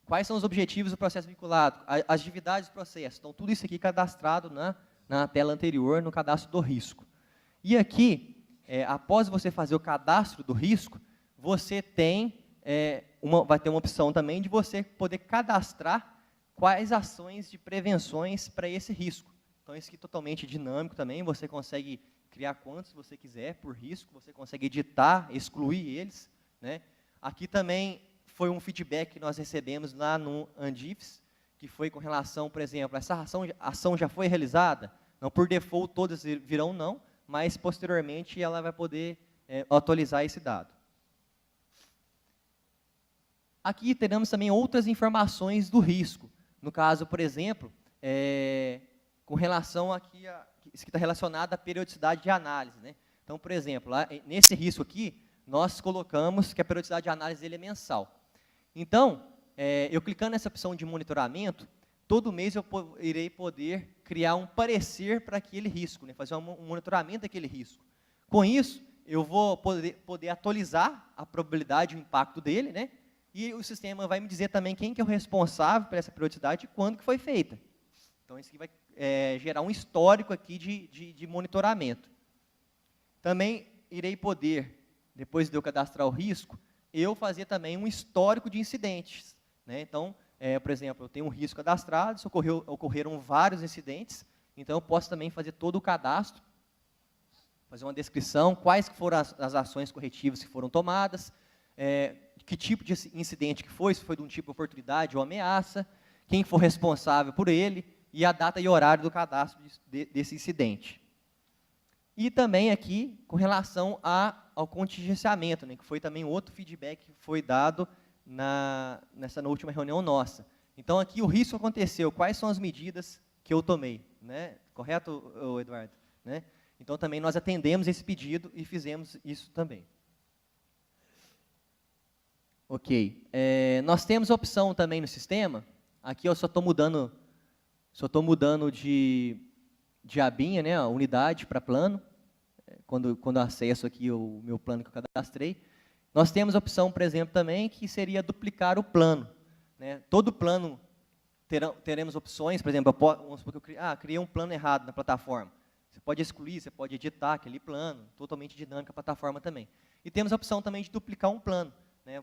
Quais são os objetivos do processo vinculado? As atividades do processo. Então, tudo isso aqui cadastrado na tela anterior, no cadastro do risco. E aqui, após você fazer o cadastro do risco, você vai ter uma opção também de você poder cadastrar quais ações de prevenções para esse risco. Então, isso aqui é totalmente dinâmico também, você consegue criar quantos você quiser por risco, você consegue editar, excluir eles, né? Aqui também foi um feedback que nós recebemos lá no Andifes, que foi com relação, por exemplo, essa ação já foi realizada? Não, por default todas virão não, mas posteriormente ela vai poder atualizar esse dado. Aqui teremos também outras informações do risco. No caso, por exemplo, com relação aqui isso que está relacionado à periodicidade de análise, né? Então, por exemplo, lá, nesse risco aqui, nós colocamos que a periodicidade de análise dele é mensal. Então, eu clicando nessa opção de monitoramento, todo mês eu irei poder criar um parecer para aquele risco, né? Fazer um monitoramento daquele risco. Com isso, eu vou poder atualizar a probabilidade e o impacto dele, né? E o sistema vai me dizer também quem que é o responsável por essa periodicidade e quando que foi feita. Então, isso aqui vai gerar um histórico aqui de monitoramento. Também irei poder, depois de eu cadastrar o risco, eu fazer também um histórico de incidentes, né? Então, por exemplo, eu tenho um risco cadastrado, ocorreram vários incidentes, então eu posso também fazer todo o cadastro, fazer uma descrição, quais foram as ações corretivas que foram tomadas, que tipo de incidente que foi, se foi de um tipo de oportunidade ou ameaça, quem for responsável por ele, e a data e horário do cadastro desse incidente. E também aqui, com relação ao contingenciamento, né, que foi também outro feedback que foi dado nessa última reunião nossa. Então, aqui o risco aconteceu, quais são as medidas que eu tomei, né? Correto, Eduardo? Né? Então, também nós atendemos esse pedido e fizemos isso também. Ok. Nós temos a opção também no sistema. Aqui eu só estou mudando de abinha, né, a unidade para plano, quando eu acesso aqui o meu plano que eu cadastrei. Nós temos a opção, por exemplo, também, que seria duplicar o plano, né? Todo plano teremos opções, por exemplo, vamos supor que eu criei um plano errado na plataforma. Você pode excluir, você pode editar aquele plano, totalmente dinâmica a plataforma também. E temos a opção também de duplicar um plano, né?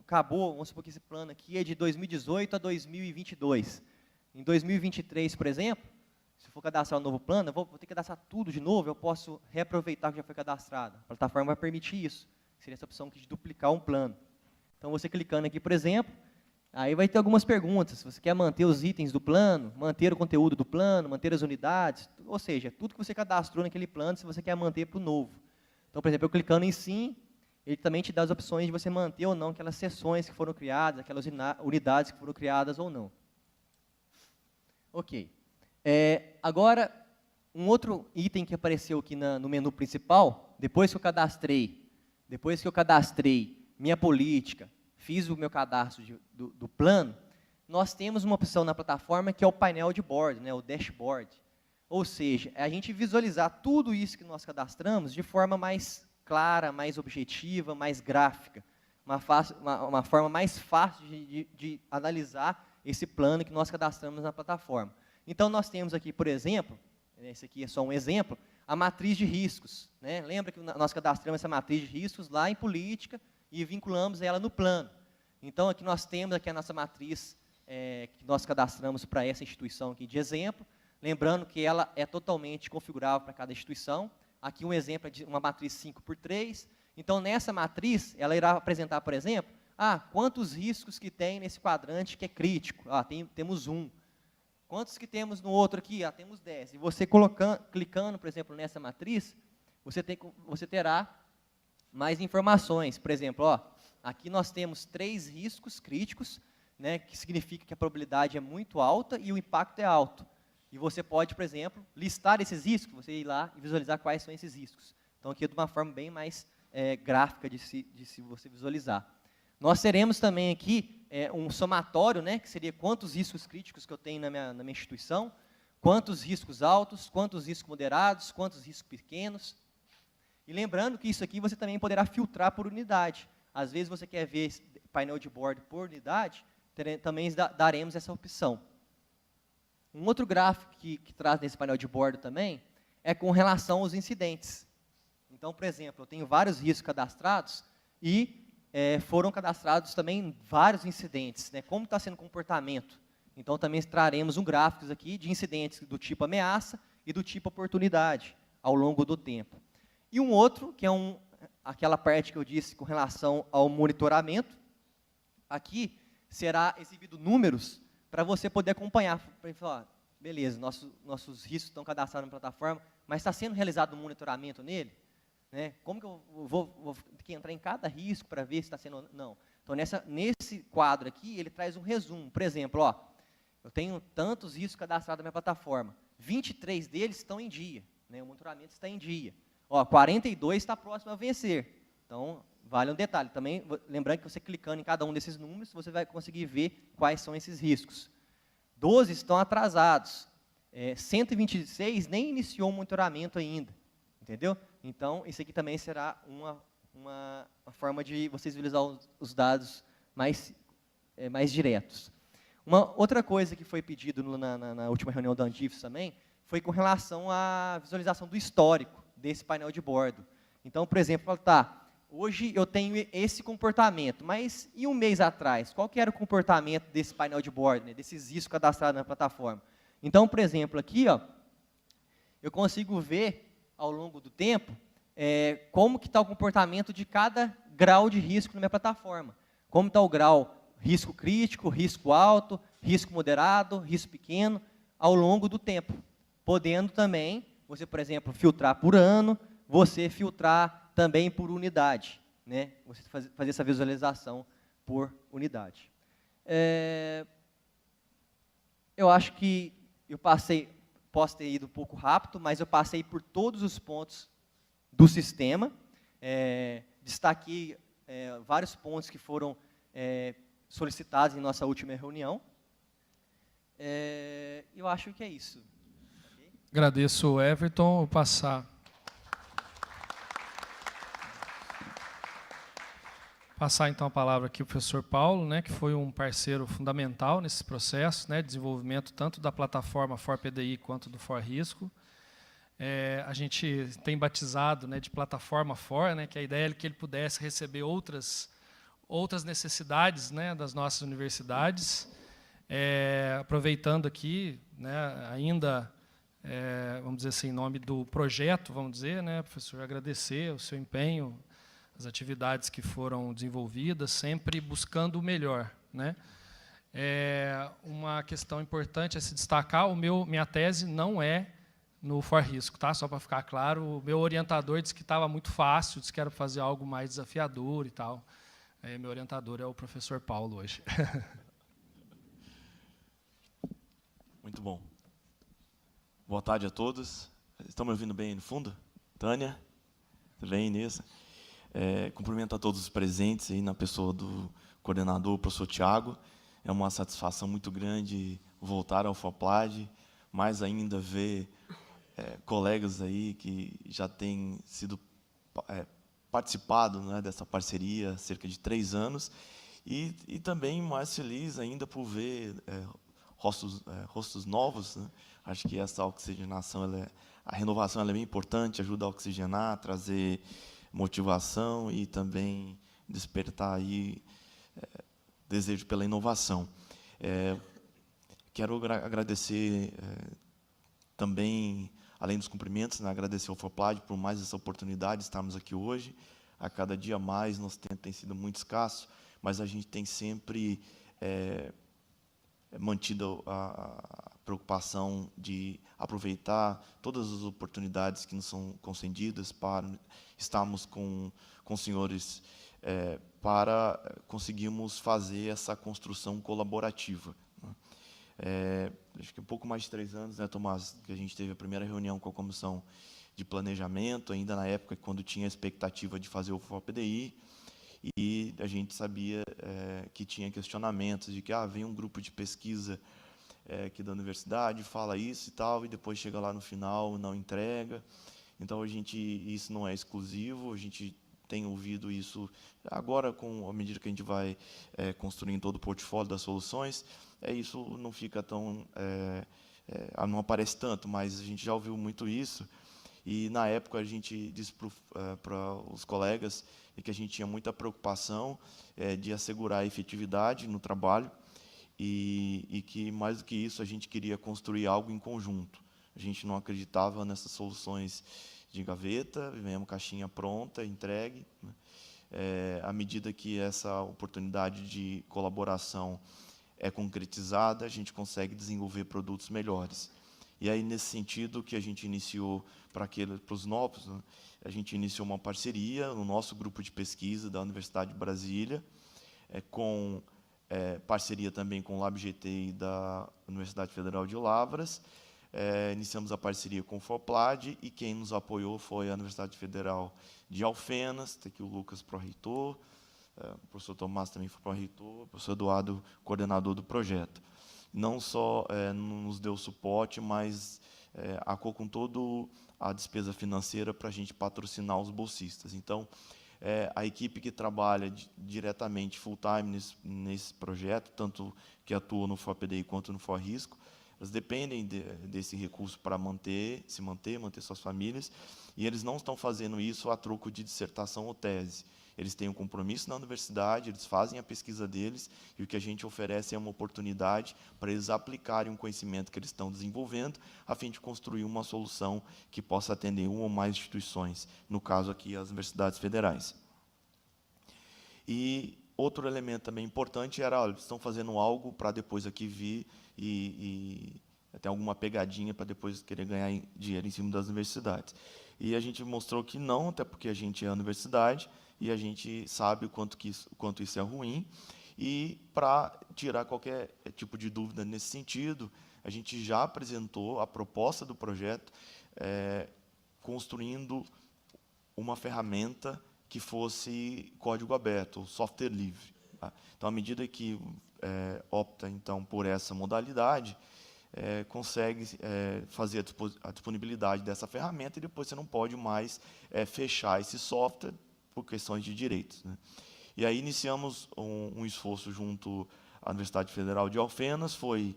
Acabou, vamos supor que esse plano aqui é de 2018 a 2022. Em 2023, por exemplo, se eu for cadastrar um novo plano, eu vou ter que cadastrar tudo de novo, eu posso reaproveitar o que já foi cadastrado. A plataforma vai permitir isso. Seria essa opção aqui de duplicar um plano. Então, você clicando aqui, por exemplo, aí vai ter algumas perguntas. Se você quer manter os itens do plano, manter o conteúdo do plano, manter as unidades, ou seja, tudo que você cadastrou naquele plano, se você quer manter para o novo. Então, por exemplo, eu clicando em sim, ele também te dá as opções de você manter ou não aquelas seções que foram criadas, aquelas unidades que foram criadas ou não. Ok. Agora, um outro item que apareceu aqui no menu principal, depois que eu cadastrei minha política, fiz o meu cadastro do plano, nós temos uma opção na plataforma que é o painel de bordo, né, o dashboard. Ou seja, é a gente visualizar tudo isso que nós cadastramos de forma mais clara, mais objetiva, mais gráfica. Uma forma mais fácil de analisar esse plano que nós cadastramos na plataforma. Então, nós temos aqui, por exemplo, esse aqui é só um exemplo, a matriz de riscos, né? Lembra que nós cadastramos essa matriz de riscos lá em política e vinculamos ela no plano. Então, aqui nós temos aqui a nossa matriz que nós cadastramos para essa instituição aqui de exemplo, lembrando que ela é totalmente configurável para cada instituição. Aqui um exemplo é de uma matriz 5x3. Então, nessa matriz, ela irá apresentar, por exemplo, quantos riscos que tem nesse quadrante que é crítico? Temos 1. Quantos que temos no outro aqui? Temos 10. E você clicando, por exemplo, nessa matriz, você terá mais informações. Por exemplo, aqui nós temos 3 riscos críticos, né, que significa que a probabilidade é muito alta e o impacto é alto. E você pode, por exemplo, listar esses riscos, você ir lá e visualizar quais são esses riscos. Então, aqui é de uma forma bem mais gráfica de você visualizar. Nós teremos também aqui um somatório, né, que seria quantos riscos críticos que eu tenho na minha instituição, quantos riscos altos, quantos riscos moderados, quantos riscos pequenos. E lembrando que isso aqui você também poderá filtrar por unidade. Às vezes você quer ver painel de bordo por unidade, também daremos essa opção. Um outro gráfico que traz nesse painel de bordo também é com relação aos incidentes. Então, por exemplo, eu tenho vários riscos cadastrados e foram cadastrados também vários incidentes, né? Como está sendo o comportamento. Então, também traremos um gráfico aqui de incidentes do tipo ameaça e do tipo oportunidade ao longo do tempo. E um outro, que é aquela parte que eu disse com relação ao monitoramento. Aqui será exibido números para você poder acompanhar. Para falar, beleza, nossos riscos estão cadastrados na plataforma, mas está sendo realizado um monitoramento nele? Né? Como que eu vou ter que entrar em cada risco para ver se está sendo... Não. Então, nesse quadro aqui, ele traz um resumo. Por exemplo, eu tenho tantos riscos cadastrados na minha plataforma. 23 deles estão em dia. Né? O monitoramento está em dia. 42 está próximo a vencer. Então, vale um detalhe. Também, lembrando que você clicando em cada um desses números, você vai conseguir ver quais são esses riscos. 12 estão atrasados. 126 nem iniciou o monitoramento ainda. Entendeu? Então, isso aqui também será uma forma de vocês visualizar os dados mais diretos. Uma outra coisa que foi pedido na última reunião da Andifes também foi com relação à visualização do histórico desse painel de bordo. Então, por exemplo, hoje eu tenho esse comportamento, mas e um mês atrás? Qual que era o comportamento desse painel de bordo, né, desses riscos cadastrados na plataforma? Então, por exemplo, aqui, eu consigo ver ao longo do tempo, como que está o comportamento de cada grau de risco na minha plataforma. Como está o grau risco crítico, risco alto, risco moderado, risco pequeno, ao longo do tempo. Podendo também, você, por exemplo, filtrar por ano, você filtrar também por unidade. Né? Você fazer essa visualização por unidade. Eu acho que eu posso ter ido um pouco rápido, mas eu passei por todos os pontos do sistema, destaquei vários pontos que foram solicitados em nossa última reunião. Eu acho que é isso. Agradeço o Everton. Vou passar então a palavra aqui ao professor Paulo, né, que foi um parceiro fundamental nesse processo, né, de desenvolvimento tanto da plataforma ForPDI quanto do ForRisco. A gente tem batizado, né, de plataforma For, né, que a ideia é que ele pudesse receber outras necessidades, né, das nossas universidades. Aproveitando aqui, né, ainda, vamos dizer assim, em nome do projeto, vamos dizer, né, professor, agradecer o seu empenho, as atividades que foram desenvolvidas, sempre buscando o melhor, né. Uma questão importante a se destacar: minha tese não é no ForRisco, tá? Só para ficar claro, o meu orientador disse que estava muito fácil, disse que era fazer algo mais desafiador e tal. Meu orientador é o professor Paulo hoje. Muito bom. Boa tarde a todos. Estão me ouvindo bem aí no fundo? Tânia? Tudo bem, Inês? Cumprimento a todos os presentes aí na pessoa do coordenador, o professor Tiago. É uma satisfação muito grande voltar ao FOPLAD, mais ainda ver colegas aí que já têm sido participado, né, dessa parceria há cerca de 3 anos, e também mais feliz ainda por ver rostos novos, né? Acho que essa oxigenação, a renovação ela é bem importante, ajuda a oxigenar, trazer motivação e também despertar aí desejo pela inovação. Quero agradecer também, além dos cumprimentos, né, agradecer ao FOPLAD por mais essa oportunidade de estarmos aqui hoje. A cada dia mais, nosso tempo tem sido muito escasso, mas a gente tem sempre mantido a preocupação de aproveitar todas as oportunidades que nos são concedidas para estarmos com os senhores, para conseguirmos fazer essa construção colaborativa, né. Acho que um pouco mais de 3 anos, né, Tomás, que a gente teve a primeira reunião com a comissão de planejamento, ainda na época quando tinha a expectativa de fazer o FOPDI, e a gente sabia que tinha questionamentos de que vem um grupo de pesquisa aqui da universidade, fala isso e tal, e depois chega lá no final, não entrega. Então, isso não é exclusivo, a gente tem ouvido isso agora, à medida que a gente vai construindo todo o portfólio das soluções, isso não fica tão... não aparece tanto, mas a gente já ouviu muito isso. E, na época, a gente disse para os colegas que a gente tinha muita preocupação de assegurar a efetividade no trabalho e que, mais do que isso, a gente queria construir algo em conjunto. A gente não acreditava nessas soluções de gaveta, vem caixinha pronta, entregue, né? À medida que essa oportunidade de colaboração é concretizada, a gente consegue desenvolver produtos melhores. E aí, nesse sentido, que a gente iniciou para os novos, né, a gente iniciou uma parceria no nosso grupo de pesquisa da Universidade de Brasília, com parceria também com o LabGT e da Universidade Federal de Lavras. Iniciamos a parceria com o FOPLAD, e quem nos apoiou foi a Universidade Federal de Alfenas, está aqui o Lucas, pró-reitor, o professor Tomás também foi pró-reitor, o professor Eduardo, coordenador do projeto. Não só nos deu suporte, mas arcou com toda a despesa financeira para a gente patrocinar os bolsistas. Então, a equipe que trabalha diretamente, full-time, nesse projeto, tanto que atua no FOPDI quanto no ForRisco, elas dependem desse recurso para manter suas famílias, e eles não estão fazendo isso a troco de dissertação ou tese. Eles têm um compromisso na universidade, eles fazem a pesquisa deles, e o que a gente oferece é uma oportunidade para eles aplicarem um conhecimento que eles estão desenvolvendo, a fim de construir uma solução que possa atender uma ou mais instituições, no caso aqui as universidades federais. E outro elemento também importante era, eles estão fazendo algo para depois aqui vir e tem alguma pegadinha para depois querer ganhar dinheiro em cima das universidades. E a gente mostrou que não, até porque a gente é a universidade e a gente sabe o quanto isso é ruim. E, para tirar qualquer tipo de dúvida nesse sentido, a gente já apresentou a proposta do projeto, construindo uma ferramenta que fosse código aberto, ou software livre. Tá? Então, à medida que opta então por essa modalidade, consegue fazer a disponibilidade dessa ferramenta e depois você não pode mais fechar esse software por questões de direitos, né? E aí iniciamos um esforço junto à Universidade Federal de Alfenas. Foi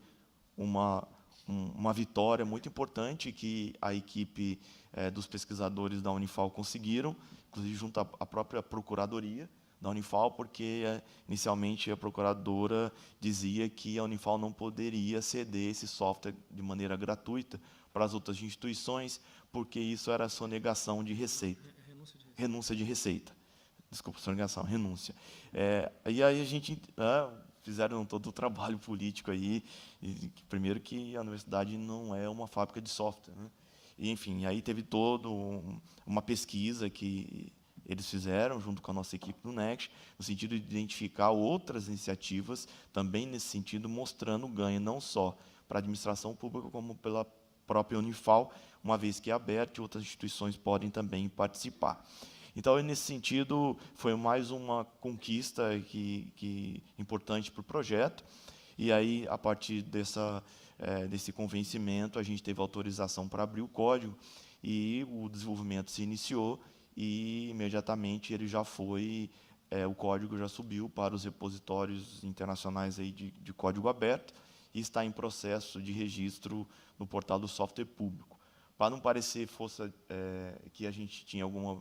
uma vitória muito importante que a equipe dos pesquisadores da Unifal conseguiram, inclusive junto à própria Procuradoria da Unifal, porque inicialmente a procuradora dizia que a Unifal não poderia ceder esse software de maneira gratuita para as outras instituições, porque isso era sonegação de receita. Renúncia de receita. Desculpa, sonegação, renúncia. E aí a gente fizeram todo o trabalho político aí, primeiro que a universidade não é uma fábrica de software, né? E, enfim, aí teve toda uma pesquisa que eles fizeram junto com a nossa equipe do Next, no sentido de identificar outras iniciativas, também nesse sentido, mostrando ganho não só para a administração pública, como pela própria Unifal, uma vez que é aberto e outras instituições podem também participar. Então, nesse sentido, foi mais uma conquista importante para o projeto. E aí, a partir desse convencimento, a gente teve autorização para abrir o código e o desenvolvimento se iniciou e, imediatamente, ele já foi, o código já subiu para os repositórios internacionais aí de código aberto e está em processo de registro no portal do software público. Para não parecer que a gente tinha alguma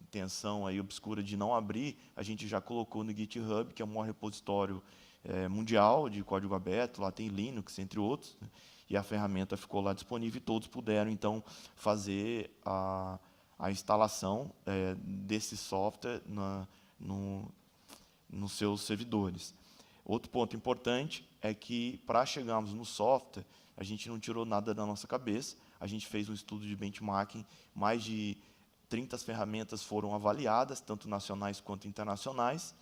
intenção aí obscura de não abrir, a gente já colocou no GitHub, que é o maior repositório mundial de código aberto, lá tem Linux, entre outros, né? E a ferramenta ficou lá disponível e todos puderam, então, fazer a instalação desse software nos seus servidores. Outro ponto importante é que, para chegarmos no software, a gente não tirou nada da nossa cabeça, a gente fez um estudo de benchmarking, mais de 30 ferramentas foram avaliadas, tanto nacionais quanto internacionais,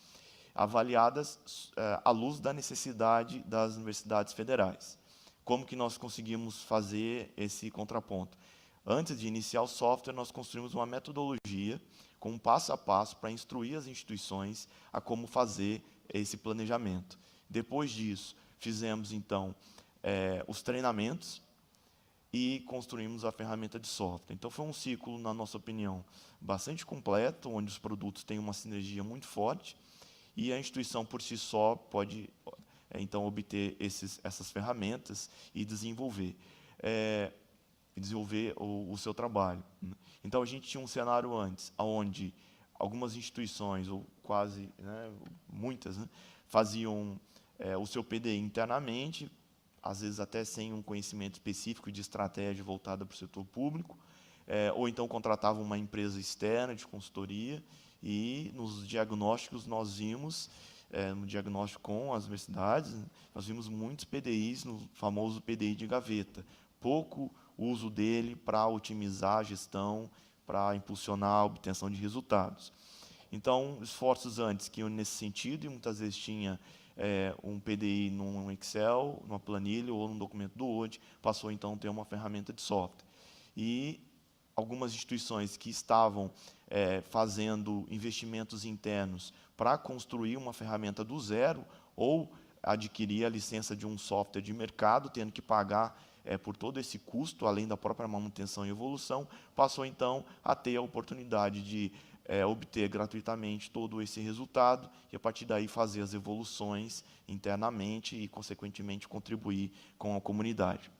avaliadas à luz da necessidade das universidades federais. Como que nós conseguimos fazer esse contraponto? Antes de iniciar o software, nós construímos uma metodologia com um passo a passo para instruir as instituições a como fazer esse planejamento. Depois disso, fizemos, então, os treinamentos e construímos a ferramenta de software. Então, foi um ciclo, na nossa opinião, bastante completo, onde os produtos têm uma sinergia muito forte e a instituição, por si só, pode, então, obter essas ferramentas e desenvolver o seu trabalho. Então, a gente tinha um cenário antes, onde algumas instituições, ou quase, né, muitas, né, faziam o seu PDI internamente, às vezes até sem um conhecimento específico de estratégia voltada para o setor público, ou então contratavam uma empresa externa de consultoria, e nos diagnósticos nós vimos, no diagnóstico com as universidades, nós vimos muitos PDIs, no famoso PDI de gaveta, pouco uso dele para otimizar a gestão, para impulsionar a obtenção de resultados. Então, esforços antes que iam nesse sentido, e muitas vezes tinha um PDI num Excel, numa planilha ou num documento do Word, passou então a ter uma ferramenta de software. E algumas instituições que estavam fazendo investimentos internos para construir uma ferramenta do zero ou adquirir a licença de um software de mercado, tendo que pagar por todo esse custo, além da própria manutenção e evolução, passou então a ter a oportunidade de obter gratuitamente todo esse resultado e, a partir daí, fazer as evoluções internamente e, consequentemente, contribuir com a comunidade.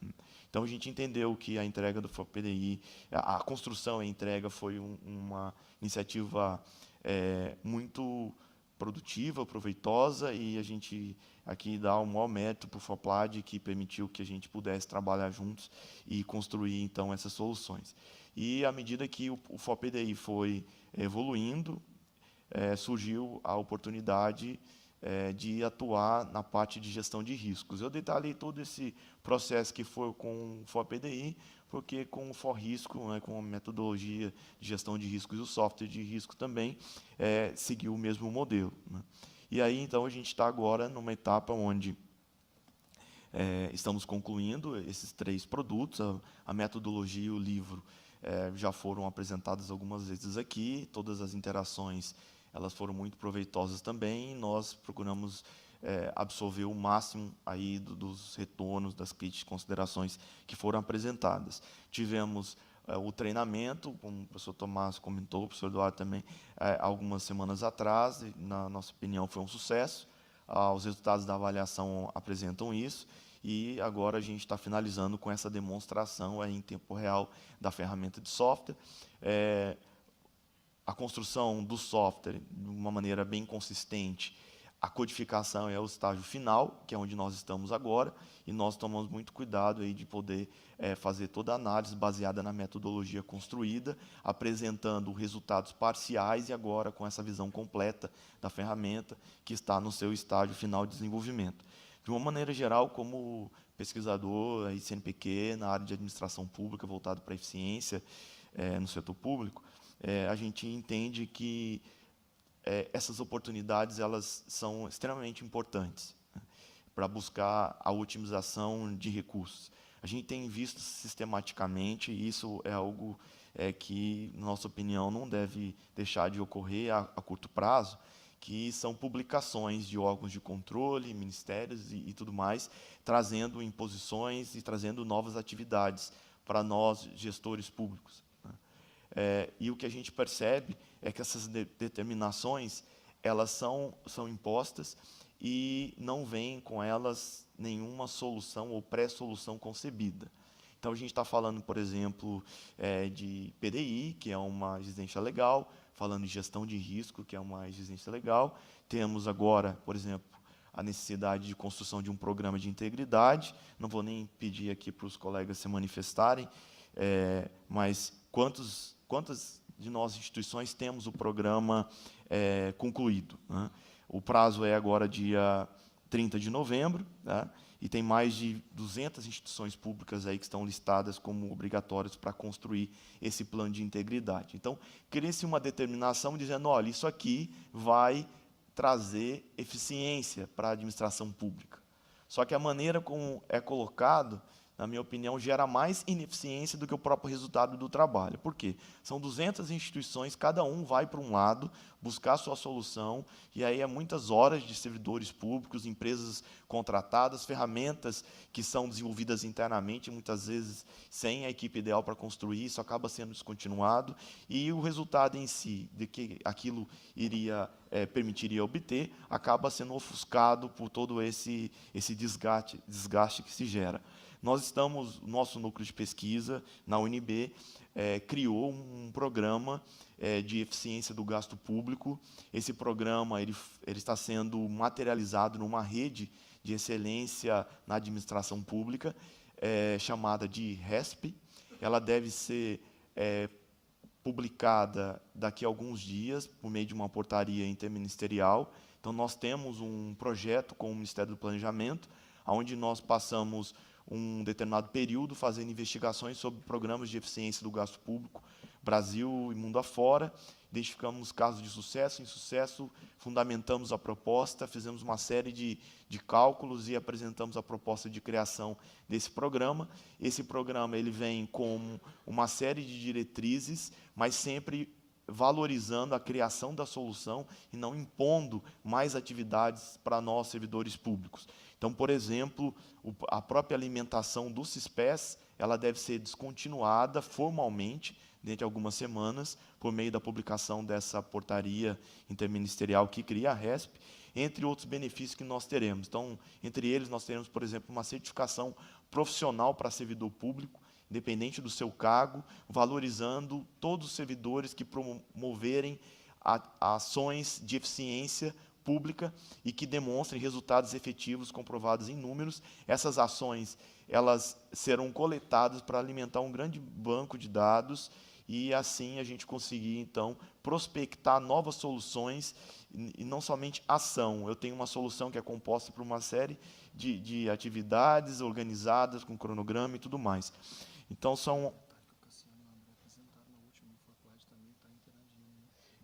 Então, a gente entendeu que a entrega do FOPDI, a construção e a entrega foi uma iniciativa muito produtiva, proveitosa, e a gente aqui dá o maior mérito para o FOPLAD, que permitiu que a gente pudesse trabalhar juntos e construir, então, essas soluções. E, à medida que o FOPDI foi evoluindo, surgiu a oportunidade de atuar na parte de gestão de riscos. Eu detalhei todo esse processo que foi com o FOPDI, porque com o FORRisco, né, com a metodologia de gestão de riscos e o software de risco também, seguiu o mesmo modelo, né? E aí, então, a gente está agora numa etapa onde estamos concluindo esses 3 produtos, a metodologia e o livro já foram apresentadas algumas vezes aqui, todas as interações elas foram muito proveitosas também, e nós procuramos absorver o máximo aí dos retornos, das críticas e considerações que foram apresentadas. Tivemos o treinamento, como o professor Tomás comentou, o professor Eduardo também, algumas semanas atrás, e, na nossa opinião foi um sucesso. Os resultados da avaliação apresentam isso, e agora a gente está finalizando com essa demonstração em tempo real da ferramenta de software. A construção do software de uma maneira bem consistente, a codificação é o estágio final, que é onde nós estamos agora, e nós tomamos muito cuidado aí de poder fazer toda a análise baseada na metodologia construída, apresentando resultados parciais e agora com essa visão completa da ferramenta que está no seu estágio final de desenvolvimento. De uma maneira geral, como pesquisador aí, CNPq, na área de administração pública, voltado para a eficiência no setor público, a gente entende que essas oportunidades elas são extremamente importantes, né, para buscar a otimização de recursos. A gente tem visto sistematicamente, e isso é algo que, na nossa opinião, não deve deixar de ocorrer a curto prazo, que são publicações de órgãos de controle, ministérios e tudo mais, trazendo imposições e trazendo novas atividades para nós, gestores públicos. E o que a gente percebe é que essas determinações elas são impostas e não vem com elas nenhuma solução ou pré-solução concebida. Então, a gente está falando, por exemplo, de PDI, que é uma exigência legal, falando de gestão de risco, que é uma exigência legal. Temos agora, por exemplo, a necessidade de construção de um programa de integridade. Não vou nem pedir aqui para os colegas se manifestarem, mas quantas de nós, instituições, temos o programa concluído, né? O prazo é agora dia 30 de novembro, né? E tem mais de 200 instituições públicas aí que estão listadas como obrigatórias para construir esse plano de integridade. Então, cria-se uma determinação dizendo, olha, isso aqui vai trazer eficiência para a administração pública. Só que a maneira como é colocado, na minha opinião, gera mais ineficiência do que o próprio resultado do trabalho. Por quê? São 200 instituições, cada um vai para um lado, buscar a sua solução, e aí é muitas horas de servidores públicos, empresas contratadas, ferramentas que são desenvolvidas internamente, muitas vezes sem a equipe ideal para construir, isso acaba sendo descontinuado, e o resultado em si, de que aquilo permitiria obter, acaba sendo ofuscado por todo esse desgaste que se gera. O nosso núcleo de pesquisa, na UNB, criou um programa de eficiência do gasto público. Esse programa ele está sendo materializado numa rede de excelência na administração pública, chamada de RESP. Ela deve ser publicada daqui a alguns dias, por meio de uma portaria interministerial. Então, nós temos um projeto com o Ministério do Planejamento, onde nós passamos um determinado período fazendo investigações sobre programas de eficiência do gasto público, Brasil e mundo afora, identificamos casos de sucesso, insucesso, fundamentamos a proposta, fizemos uma série de cálculos e apresentamos a proposta de criação desse programa. Esse programa ele vem com uma série de diretrizes, mas sempre valorizando a criação da solução e não impondo mais atividades para nós, servidores públicos. Então, por exemplo, a própria alimentação do CISPES, ela deve ser descontinuada formalmente, dentro de algumas semanas, por meio da publicação dessa portaria interministerial que cria a RESP, entre outros benefícios que nós teremos. Então, entre eles, nós teremos, por exemplo, uma certificação profissional para servidor público, independente do seu cargo, valorizando todos os servidores que promoverem ações de eficiência pública e que demonstrem resultados efetivos comprovados em números. Essas ações elas serão coletadas para alimentar um grande banco de dados e, assim, a gente conseguir, então, prospectar novas soluções e não somente ação. Eu tenho uma solução que é composta por uma série de atividades organizadas, com cronograma e tudo mais. Então, são...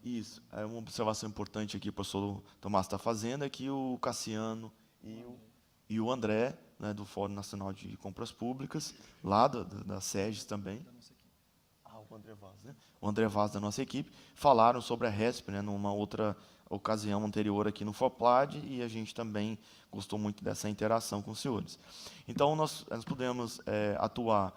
Isso, é uma observação importante aqui que o professor Tomás está fazendo, é que o Cassiano e o André, né, do Fórum Nacional de Compras Públicas, lá da SEGES também. o André Vaz da nossa equipe, falaram sobre a RESP, né, numa outra ocasião anterior aqui no FOPLAD, e a gente também gostou muito dessa interação com os senhores. Então, nós pudemos atuar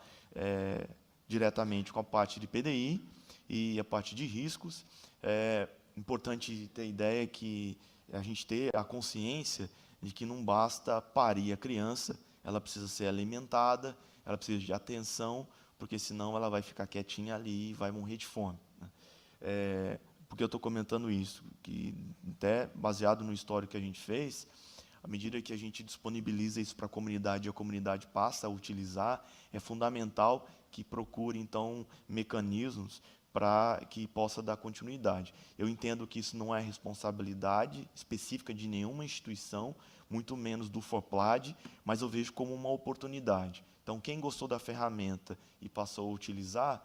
diretamente com a parte de PDI e a parte de riscos. É importante ter a ideia que a gente ter a consciência de que não basta parir a criança, ela precisa ser alimentada, ela precisa de atenção, porque senão ela vai ficar quietinha ali e vai morrer de fome, né? Porque eu estou comentando isso, que até baseado no histórico que a gente fez, à medida que a gente disponibiliza isso para a comunidade e a comunidade passa a utilizar, é fundamental que procure, então, mecanismos para que possa dar continuidade. Eu entendo que isso não é responsabilidade específica de nenhuma instituição, muito menos do FOPLAD, mas eu vejo como uma oportunidade. Então, quem gostou da ferramenta e passou a utilizar,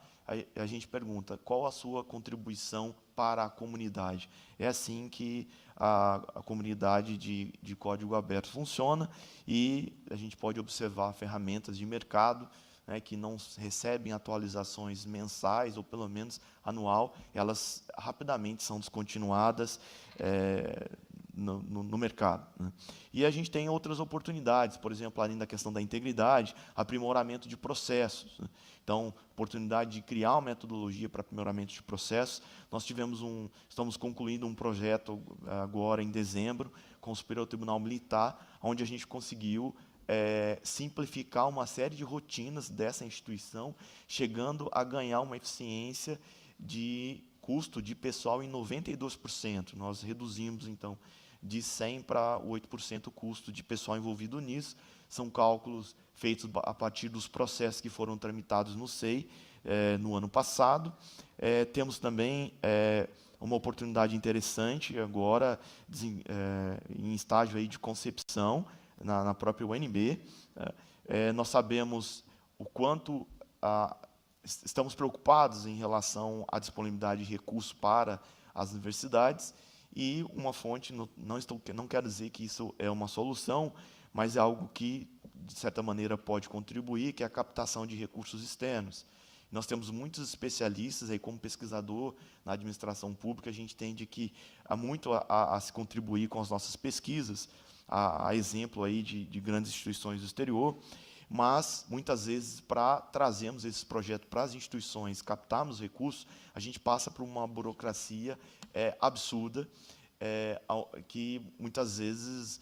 a gente pergunta qual a sua contribuição para a comunidade. É assim que a comunidade de código aberto funciona, e a gente pode observar ferramentas de mercado, né, que não recebem atualizações mensais ou pelo menos anual, elas rapidamente são descontinuadas no mercado, né? E a gente tem outras oportunidades, por exemplo, além da questão da integridade, aprimoramento de processos, né? Então, oportunidade de criar uma metodologia para aprimoramento de processos. Nós estamos concluindo um projeto agora em dezembro com o Superior Tribunal Militar, onde a gente conseguiu simplificar uma série de rotinas dessa instituição, chegando a ganhar uma eficiência de custo de pessoal em 92%. Nós reduzimos, então, de 100% para 8% o custo de pessoal envolvido nisso. São cálculos feitos a partir dos processos que foram tramitados no SEI no ano passado. Temos também uma oportunidade interessante agora, em estágio aí de concepção, na própria UNB. Nós sabemos o quanto estamos preocupados em relação à disponibilidade de recursos para as universidades, e uma fonte, não quero dizer que isso é uma solução, mas é algo que, de certa maneira, pode contribuir, que é a captação de recursos externos. Nós temos muitos especialistas, aí, como pesquisador na administração pública, a gente entende que há muito a se contribuir com as nossas pesquisas, a exemplo aí de grandes instituições do exterior, mas, muitas vezes, para trazermos esses projetos para as instituições, captarmos recursos, a gente passa por uma burocracia absurda, que, muitas vezes,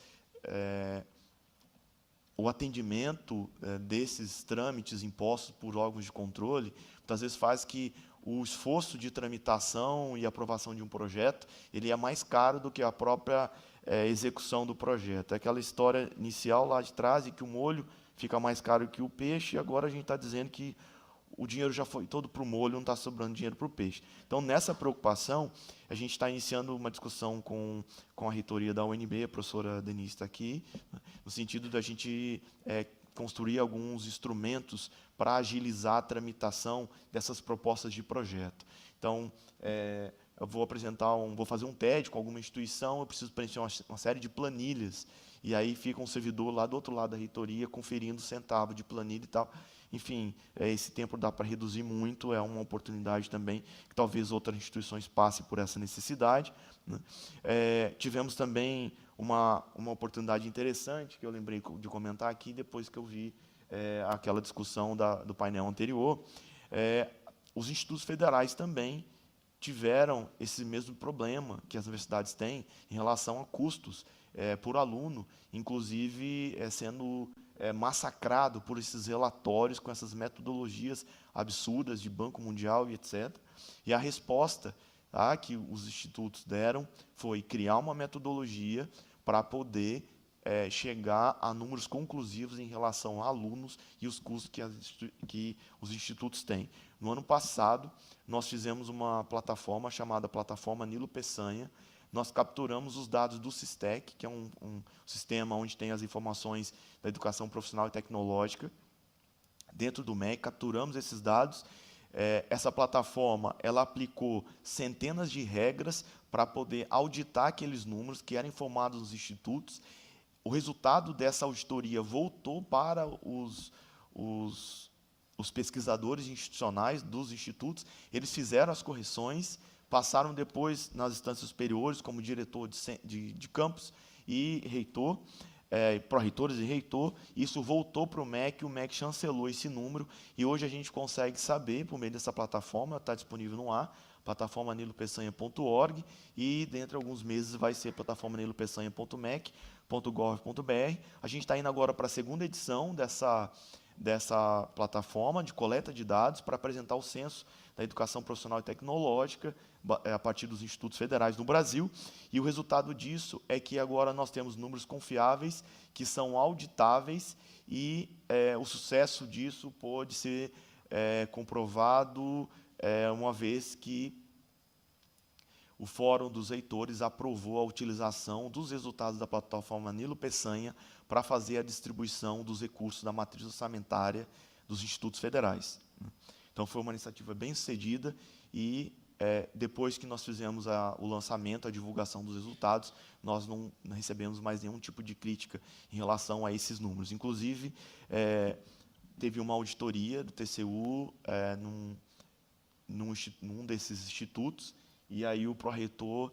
o atendimento desses trâmites impostos por órgãos de controle, muitas vezes faz que o esforço de tramitação e aprovação de um projeto ele é mais caro do que a própria execução do projeto. É aquela história inicial lá de trás, e que o molho fica mais caro que o peixe, e agora a gente está dizendo que o dinheiro já foi todo para o molho, não está sobrando dinheiro para o peixe. Então, nessa preocupação, a gente está iniciando uma discussão com a reitoria da UNB, a professora Denise está aqui, no sentido da gente construir alguns instrumentos para agilizar a tramitação dessas propostas de projeto. Então, eu vou fazer um TED com alguma instituição, eu preciso preencher uma série de planilhas, e aí fica um servidor lá do outro lado da reitoria conferindo centavo de planilha e tal. Enfim, esse tempo dá para reduzir muito, é uma oportunidade também que talvez outras instituições passem por essa necessidade, né? Tivemos também uma oportunidade interessante, que eu lembrei de comentar aqui, depois que eu vi aquela discussão do painel anterior. Os institutos federais também tiveram esse mesmo problema que as universidades têm em relação a custos por aluno, inclusive sendo massacrado por esses relatórios com essas metodologias absurdas de Banco Mundial e etc. E a resposta que os institutos deram foi criar uma metodologia para poder chegar a números conclusivos em relação a alunos e os custos que os institutos têm. No ano passado, nós fizemos uma plataforma chamada Plataforma Nilo Peçanha. Nós capturamos os dados do SISTEC, que é um sistema onde tem as informações da educação profissional e tecnológica, dentro do MEC, capturamos esses dados. Essa plataforma ela aplicou centenas de regras para poder auditar aqueles números que eram informados nos institutos. O resultado dessa auditoria voltou para os pesquisadores institucionais dos institutos, eles fizeram as correções, passaram depois nas instâncias superiores, como diretor de campus e reitor, pró-reitores e reitor, isso voltou para o MEC, o MEC chancelou esse número, e hoje a gente consegue saber, por meio dessa plataforma, está disponível no ar, plataforma nilopeçanha.org, e dentro de alguns meses vai ser plataforma nilopeçanha.mec.gov.br. A gente está indo agora para a segunda edição dessa plataforma de coleta de dados para apresentar o censo da educação profissional e tecnológica a partir dos institutos federais no Brasil, e o resultado disso é que agora nós temos números confiáveis, que são auditáveis, e o sucesso disso pode ser comprovado uma vez que o Fórum dos Reitores aprovou a utilização dos resultados da plataforma Nilo Peçanha para fazer a distribuição dos recursos da matriz orçamentária dos institutos federais. Então, foi uma iniciativa bem sucedida, e depois que nós fizemos o lançamento, a divulgação dos resultados, nós não recebemos mais nenhum tipo de crítica em relação a esses números. Inclusive, teve uma auditoria do TCU num desses institutos, e aí o pró-reitor,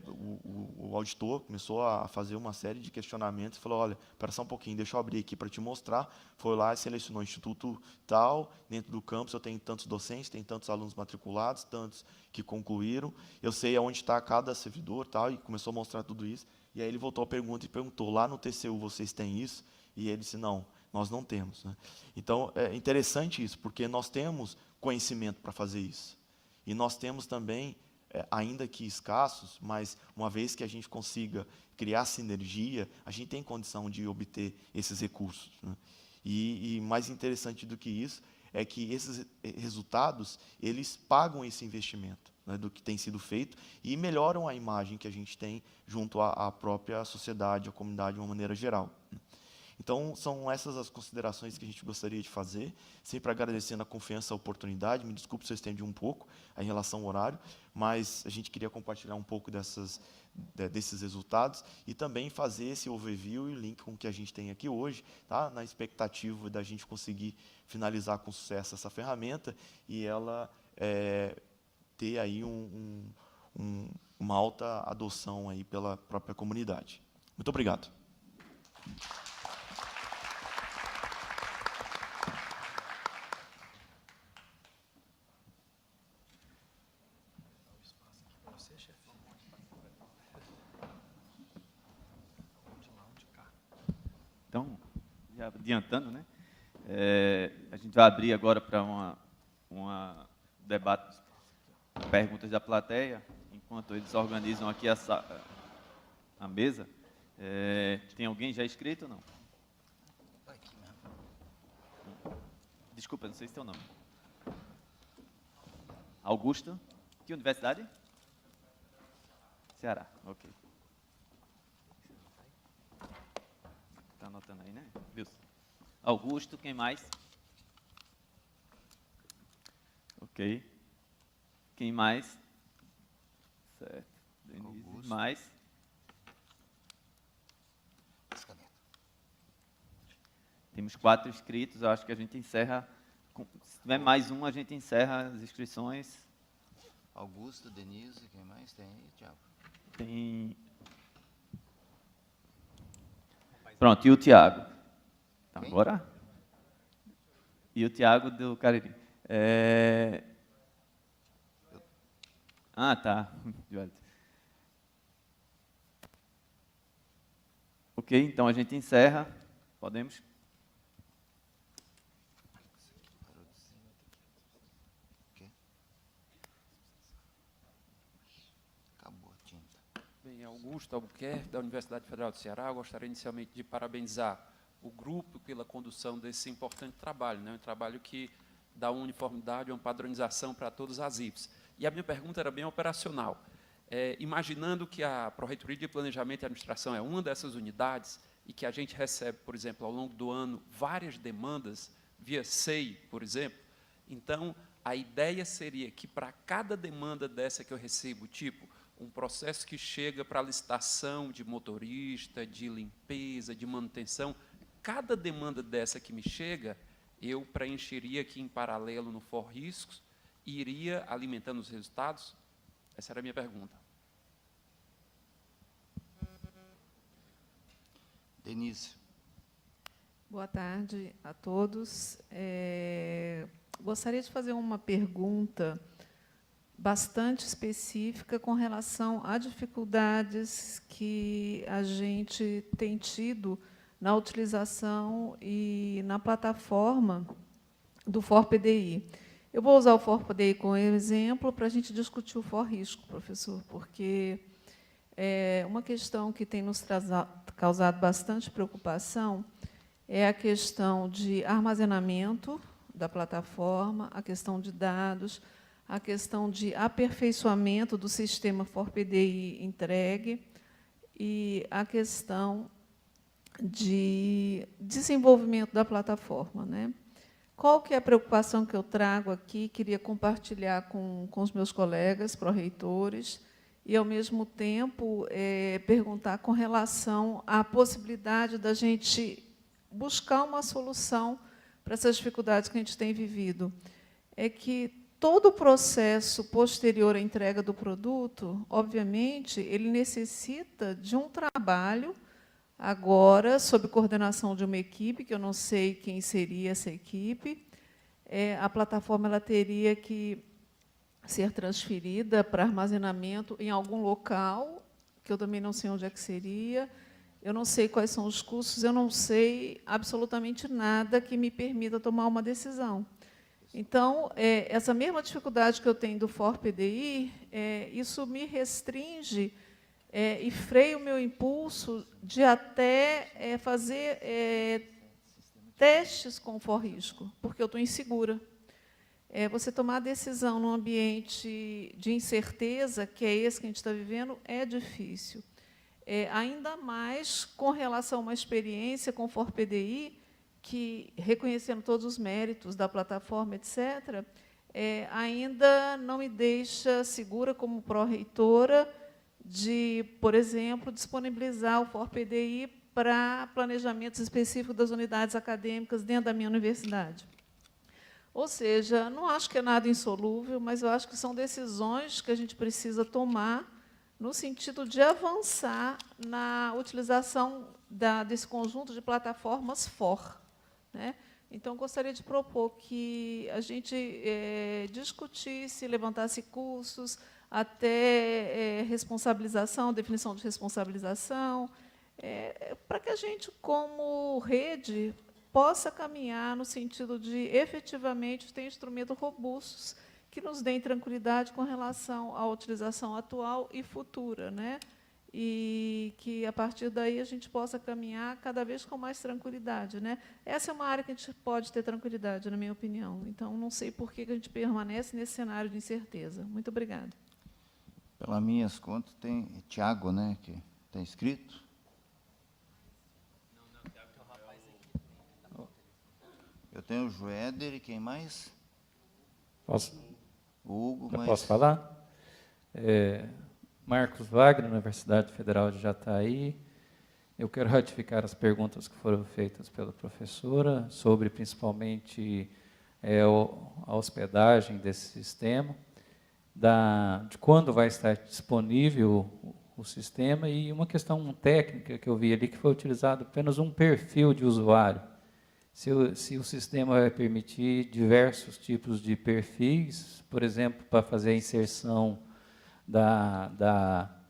o auditor, começou a fazer uma série de questionamentos e falou: olha, espera só um pouquinho, deixa eu abrir aqui para te mostrar. Foi lá e selecionou o instituto tal, dentro do campus eu tenho tantos docentes, tem tantos alunos matriculados, tantos que concluíram, eu sei aonde está cada servidor, tal, e começou a mostrar tudo isso. E aí ele voltou à pergunta e perguntou: lá no TCU vocês têm isso? E ele disse: não, nós não temos. Né? Então, é interessante isso, porque nós temos conhecimento para fazer isso. E nós temos também, ainda que escassos, mas uma vez que a gente consiga criar sinergia, a gente tem condição de obter esses recursos. Né? E mais interessante do que isso é que esses resultados, eles pagam esse investimento, né, do que tem sido feito, e melhoram a imagem que a gente tem junto à própria sociedade, à comunidade de uma maneira geral. Então, são essas as considerações que a gente gostaria de fazer, sempre agradecendo a confiança, a oportunidade. Me desculpe se eu estendi um pouco em relação ao horário, mas a gente queria compartilhar um pouco desses resultados e também fazer esse overview e link com o que a gente tem aqui hoje, tá? Na expectativa da gente conseguir finalizar com sucesso essa ferramenta e ela ter aí uma alta adoção aí pela própria comunidade. Muito obrigado. Então, já adiantando, né? A gente vai abrir agora para um debate, perguntas da plateia, enquanto eles organizam aqui a mesa. Tem alguém já inscrito ou não? Desculpa, não sei se tem o nome. Augusto? Que universidade? Ceará, ok. Está anotando aí, né? Wilson. Augusto, quem mais? Ok. Quem mais? Certo. Denise, mais? Temos 4 inscritos, eu acho que a gente encerra. Se tiver mais um, a gente encerra as inscrições. Augusto, Denise, quem mais tem aí, Tiago? Tem. Pronto, e o Tiago? Então, agora? E o Tiago do Cariri. Ah, tá. Ok, então a gente encerra. Podemos? Bem, Augusto Albuquerque, da Universidade Federal do Ceará. Eu gostaria inicialmente de parabenizar o grupo pela condução desse importante trabalho, né? Um trabalho que dá uma uniformidade, uma padronização para todas as IFs. E a minha pergunta era bem operacional. Imaginando que a Pró-Reitoria de Planejamento e Administração é uma dessas unidades e que a gente recebe, por exemplo, ao longo do ano, várias demandas via SEI, por exemplo, então a ideia seria que para cada demanda dessa que eu recebo, tipo, um processo que chega para licitação de motorista, de limpeza, de manutenção, cada demanda dessa que me chega, eu preencheria aqui em paralelo no For Riscos e iria alimentando os resultados? Essa era a minha pergunta. Denise. Boa tarde a todos. Gostaria de fazer uma pergunta bastante específica com relação a dificuldades que a gente tem tido na utilização e na plataforma do ForPDI. Eu vou usar o ForPDI como exemplo para a gente discutir o ForRisco, professor, porque uma questão que tem nos causado bastante preocupação é a questão de armazenamento da plataforma, a questão de dados, a questão de aperfeiçoamento do sistema ForPDI entregue e a questão de desenvolvimento da plataforma, né? Qual que é a preocupação que eu trago aqui? Queria compartilhar com os meus colegas pró-reitores e, ao mesmo tempo, perguntar com relação à possibilidade da gente buscar uma solução para essas dificuldades que a gente tem vivido. É que todo o processo posterior à entrega do produto, obviamente, ele necessita de um trabalho, agora, sob coordenação de uma equipe, que eu não sei quem seria essa equipe. A plataforma ela teria que ser transferida para armazenamento em algum local, que eu também não sei onde é que seria. Eu não sei quais são os custos, eu não sei absolutamente nada que me permita tomar uma decisão. Então, essa mesma dificuldade que eu tenho do ForPDI, isso me restringe e freia o meu impulso de até fazer testes com o ForRisco, porque eu estou insegura. Você tomar a decisão num ambiente de incerteza, que é esse que a gente está vivendo, é difícil. Ainda mais com relação a uma experiência com o ForPDI, que, reconhecendo todos os méritos da plataforma, etc., ainda não me deixa segura, como pró-reitora, de, por exemplo, disponibilizar o ForPDI para planejamentos específicos das unidades acadêmicas dentro da minha universidade. Ou seja, não acho que é nada insolúvel, mas eu acho que são decisões que a gente precisa tomar no sentido de avançar na utilização desse conjunto de plataformas FOR, né? Então, gostaria de propor que a gente discutisse, levantasse custos, até responsabilização, definição de responsabilização, para que a gente, como rede, possa caminhar no sentido de, efetivamente, ter instrumentos robustos que nos deem tranquilidade com relação à utilização atual e futura, né? E que, a partir daí, a gente possa caminhar cada vez com mais tranquilidade, né? Essa é uma área que a gente pode ter tranquilidade, na minha opinião. Então, não sei por que a gente permanece nesse cenário de incerteza. Muito obrigada. Pelas minhas contas, tem Tiago, né, que está inscrito. Não, Tiago, tem um rapaz aqui. Eu tenho o Joéder e quem mais? Posso? Hugo, Eu mas... posso falar? Marcos Wagner, Universidade Federal de Jataí. Eu quero ratificar as perguntas que foram feitas pela professora sobre, principalmente, a hospedagem desse sistema, de quando vai estar disponível o sistema, e uma questão técnica que eu vi ali, que foi utilizado apenas um perfil de usuário. Se o sistema vai permitir diversos tipos de perfis, por exemplo, para fazer a inserção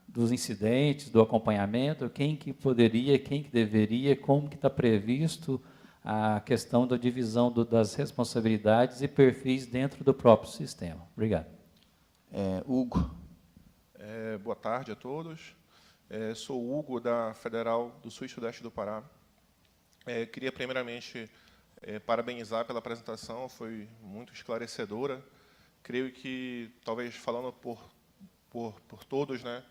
dos incidentes, do acompanhamento, quem que poderia, quem que deveria, como que está previsto a questão da divisão das responsabilidades e perfis dentro do próprio sistema. Obrigado. Hugo. Boa tarde a todos. Sou o Hugo, da Federal do Sul e Sudeste do Pará. Queria, primeiramente, parabenizar pela apresentação, foi muito esclarecedora. Creio que, talvez, falando por todos, né,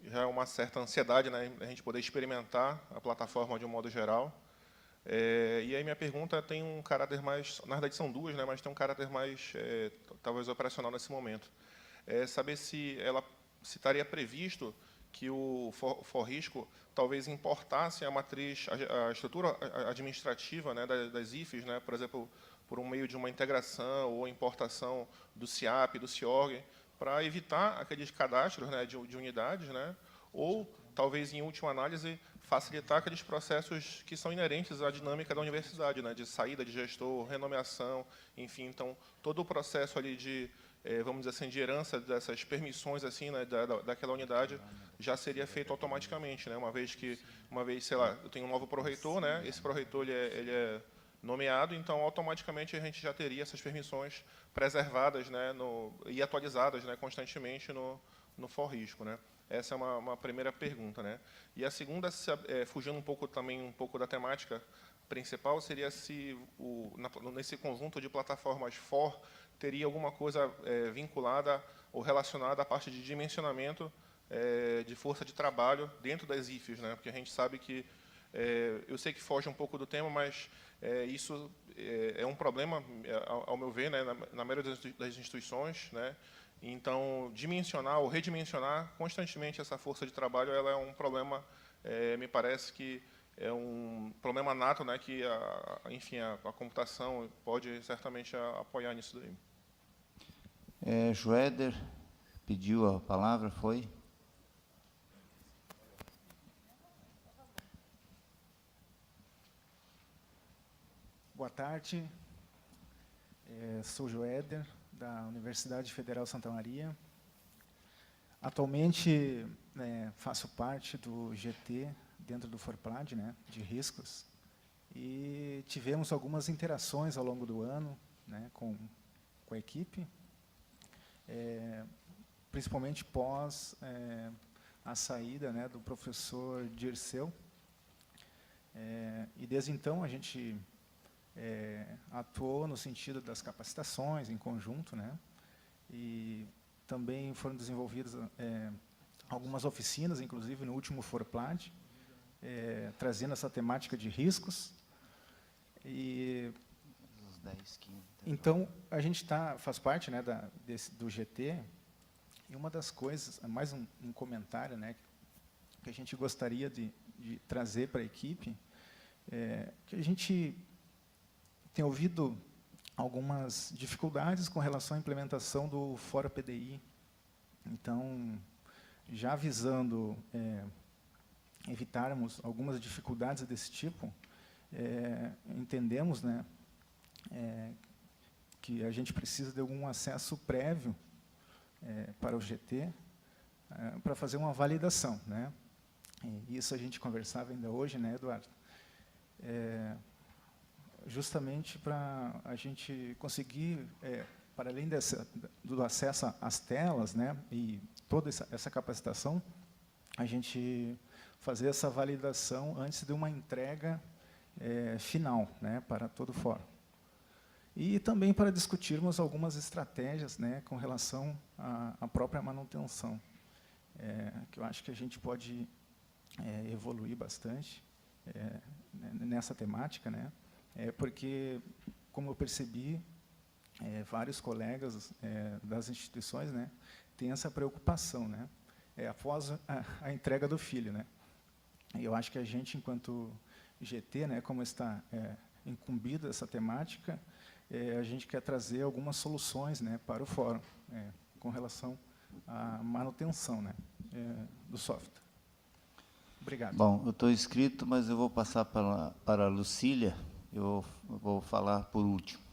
já é uma certa ansiedade, né, a gente poder experimentar a plataforma de um modo geral. E aí minha pergunta tem um caráter mais, na verdade são duas, né, mas tem um caráter mais, talvez, operacional nesse momento. Saber se estaria previsto que o Forrisco talvez importasse a matriz, a estrutura administrativa, né, das IFES, né, por exemplo, por um meio de uma integração ou importação do CIAP, do CIORG, para evitar aqueles cadastros, né, de unidades, né, ou, talvez, em última análise, facilitar aqueles processos que são inerentes à dinâmica da universidade, né, de saída de gestor, renomeação, enfim. Então, todo o processo ali de, vamos dizer assim, de herança dessas permissões assim, né, daquela unidade já seria feito automaticamente, né, uma vez, sei lá, eu tenho um novo pró-reitor, né, esse pró-reitor ele é nomeado, então, automaticamente, a gente já teria essas permissões preservadas, né, e atualizadas, né, constantemente no Forrisco, né. Essa é uma primeira pergunta, né. E a segunda, fugindo um pouco da temática principal, seria se nesse conjunto de plataformas FOR teria alguma coisa vinculada ou relacionada à parte de dimensionamento de força de trabalho dentro das IFES, né, porque a gente sabe que eu sei que foge um pouco do tema, mas isso é um problema, ao meu ver, né, na maioria das instituições, né. Então, dimensionar ou redimensionar constantemente essa força de trabalho, ela é um problema, me parece que é um problema nato, né, que enfim, a computação pode certamente apoiar nisso daí. Joéder pediu a palavra, foi? Boa tarde, sou Joéder, da Universidade Federal Santa Maria. Atualmente, faço parte do GT dentro do Forplad, né, de riscos, e tivemos algumas interações ao longo do ano, né, com a equipe, principalmente pós a saída, né, do professor Dirceu, e desde então a gente atuou no sentido das capacitações em conjunto, né? E também foram desenvolvidas algumas oficinas, inclusive no último Forplad, trazendo essa temática de riscos. E então a gente faz parte, né, do GT, e uma das coisas, mais um comentário, né, que a gente gostaria de trazer para a equipe, que a gente tem ouvido algumas dificuldades com relação à implementação do Fora PDI. Então, já visando evitarmos algumas dificuldades desse tipo, entendemos, né, que a gente precisa de algum acesso prévio para o GT, para fazer uma validação, né? E isso a gente conversava ainda hoje, né, Eduardo? Justamente para a gente conseguir, para além do acesso às telas, né, e toda essa capacitação, a gente fazer essa validação antes de uma entrega final, né, para todo o fórum. E também para discutirmos algumas estratégias, né, com relação à própria manutenção, que eu acho que a gente pode evoluir bastante nessa temática, né, porque, como eu percebi, vários colegas das instituições, né, têm essa preocupação, né, após a entrega do filho, né. E eu acho que a gente, enquanto GT, né, como está incumbido essa temática, a gente quer trazer algumas soluções, né, para o fórum, com relação à manutenção, né, do software. Obrigado. Bom, eu estou inscrito, mas eu vou passar para a Lucília. Eu vou falar por último.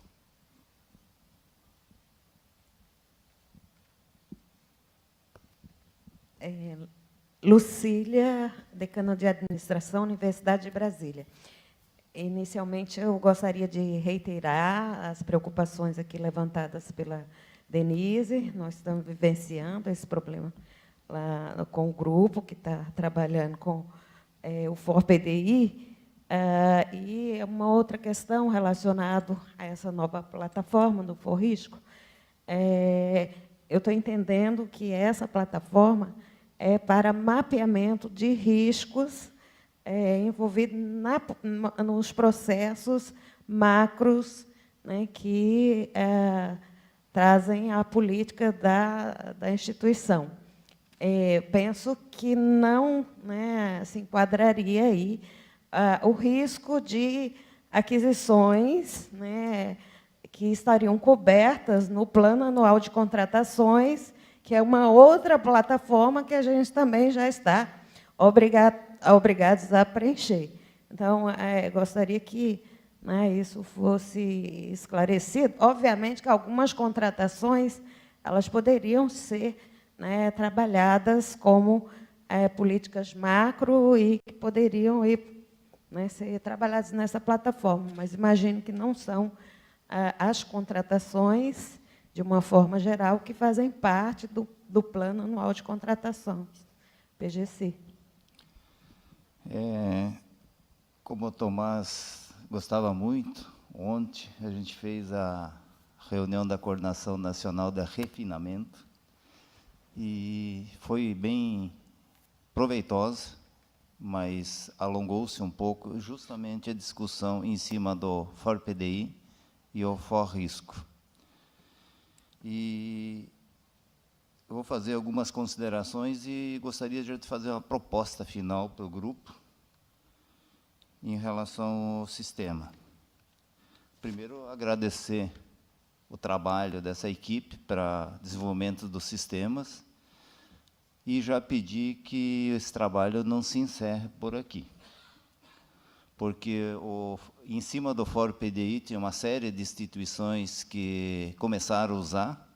Lucília, decana de Administração, Universidade de Brasília. Inicialmente, eu gostaria de reiterar as preocupações aqui levantadas pela Denise. Nós estamos vivenciando esse problema lá com o grupo que está trabalhando com o FOR-PDI. E uma outra questão relacionada a essa nova plataforma do Forrisco, eu estou entendendo que essa plataforma é para mapeamento de riscos envolvidos nos processos macros, né, que trazem a política da instituição. penso que não, né, se enquadraria aí o risco de aquisições, né, que estariam cobertas no Plano Anual de Contratações, que é uma outra plataforma que a gente também já está obrigados a preencher. Então, gostaria que, né, isso fosse esclarecido. Obviamente que algumas contratações elas poderiam ser, né, trabalhadas como políticas macro e que poderiam ir, né, ser trabalhadas nessa plataforma, mas imagino que não são as contratações, de uma forma geral, que fazem parte do Plano Anual de Contratações, PGC. Como o Tomás gostava muito, ontem a gente fez a reunião da Coordenação Nacional de Refinamento e foi bem proveitosa, mas alongou-se um pouco justamente a discussão em cima do FOR-PDI e o FOR-Risco. E eu vou fazer algumas considerações e gostaria de fazer uma proposta final para o grupo em relação ao sistema. Primeiro, agradecer o trabalho dessa equipe para desenvolvimento dos sistemas e já pedir que esse trabalho não se encerre por aqui. Porque em cima do Fórum PDI tem uma série de instituições que começaram a usar,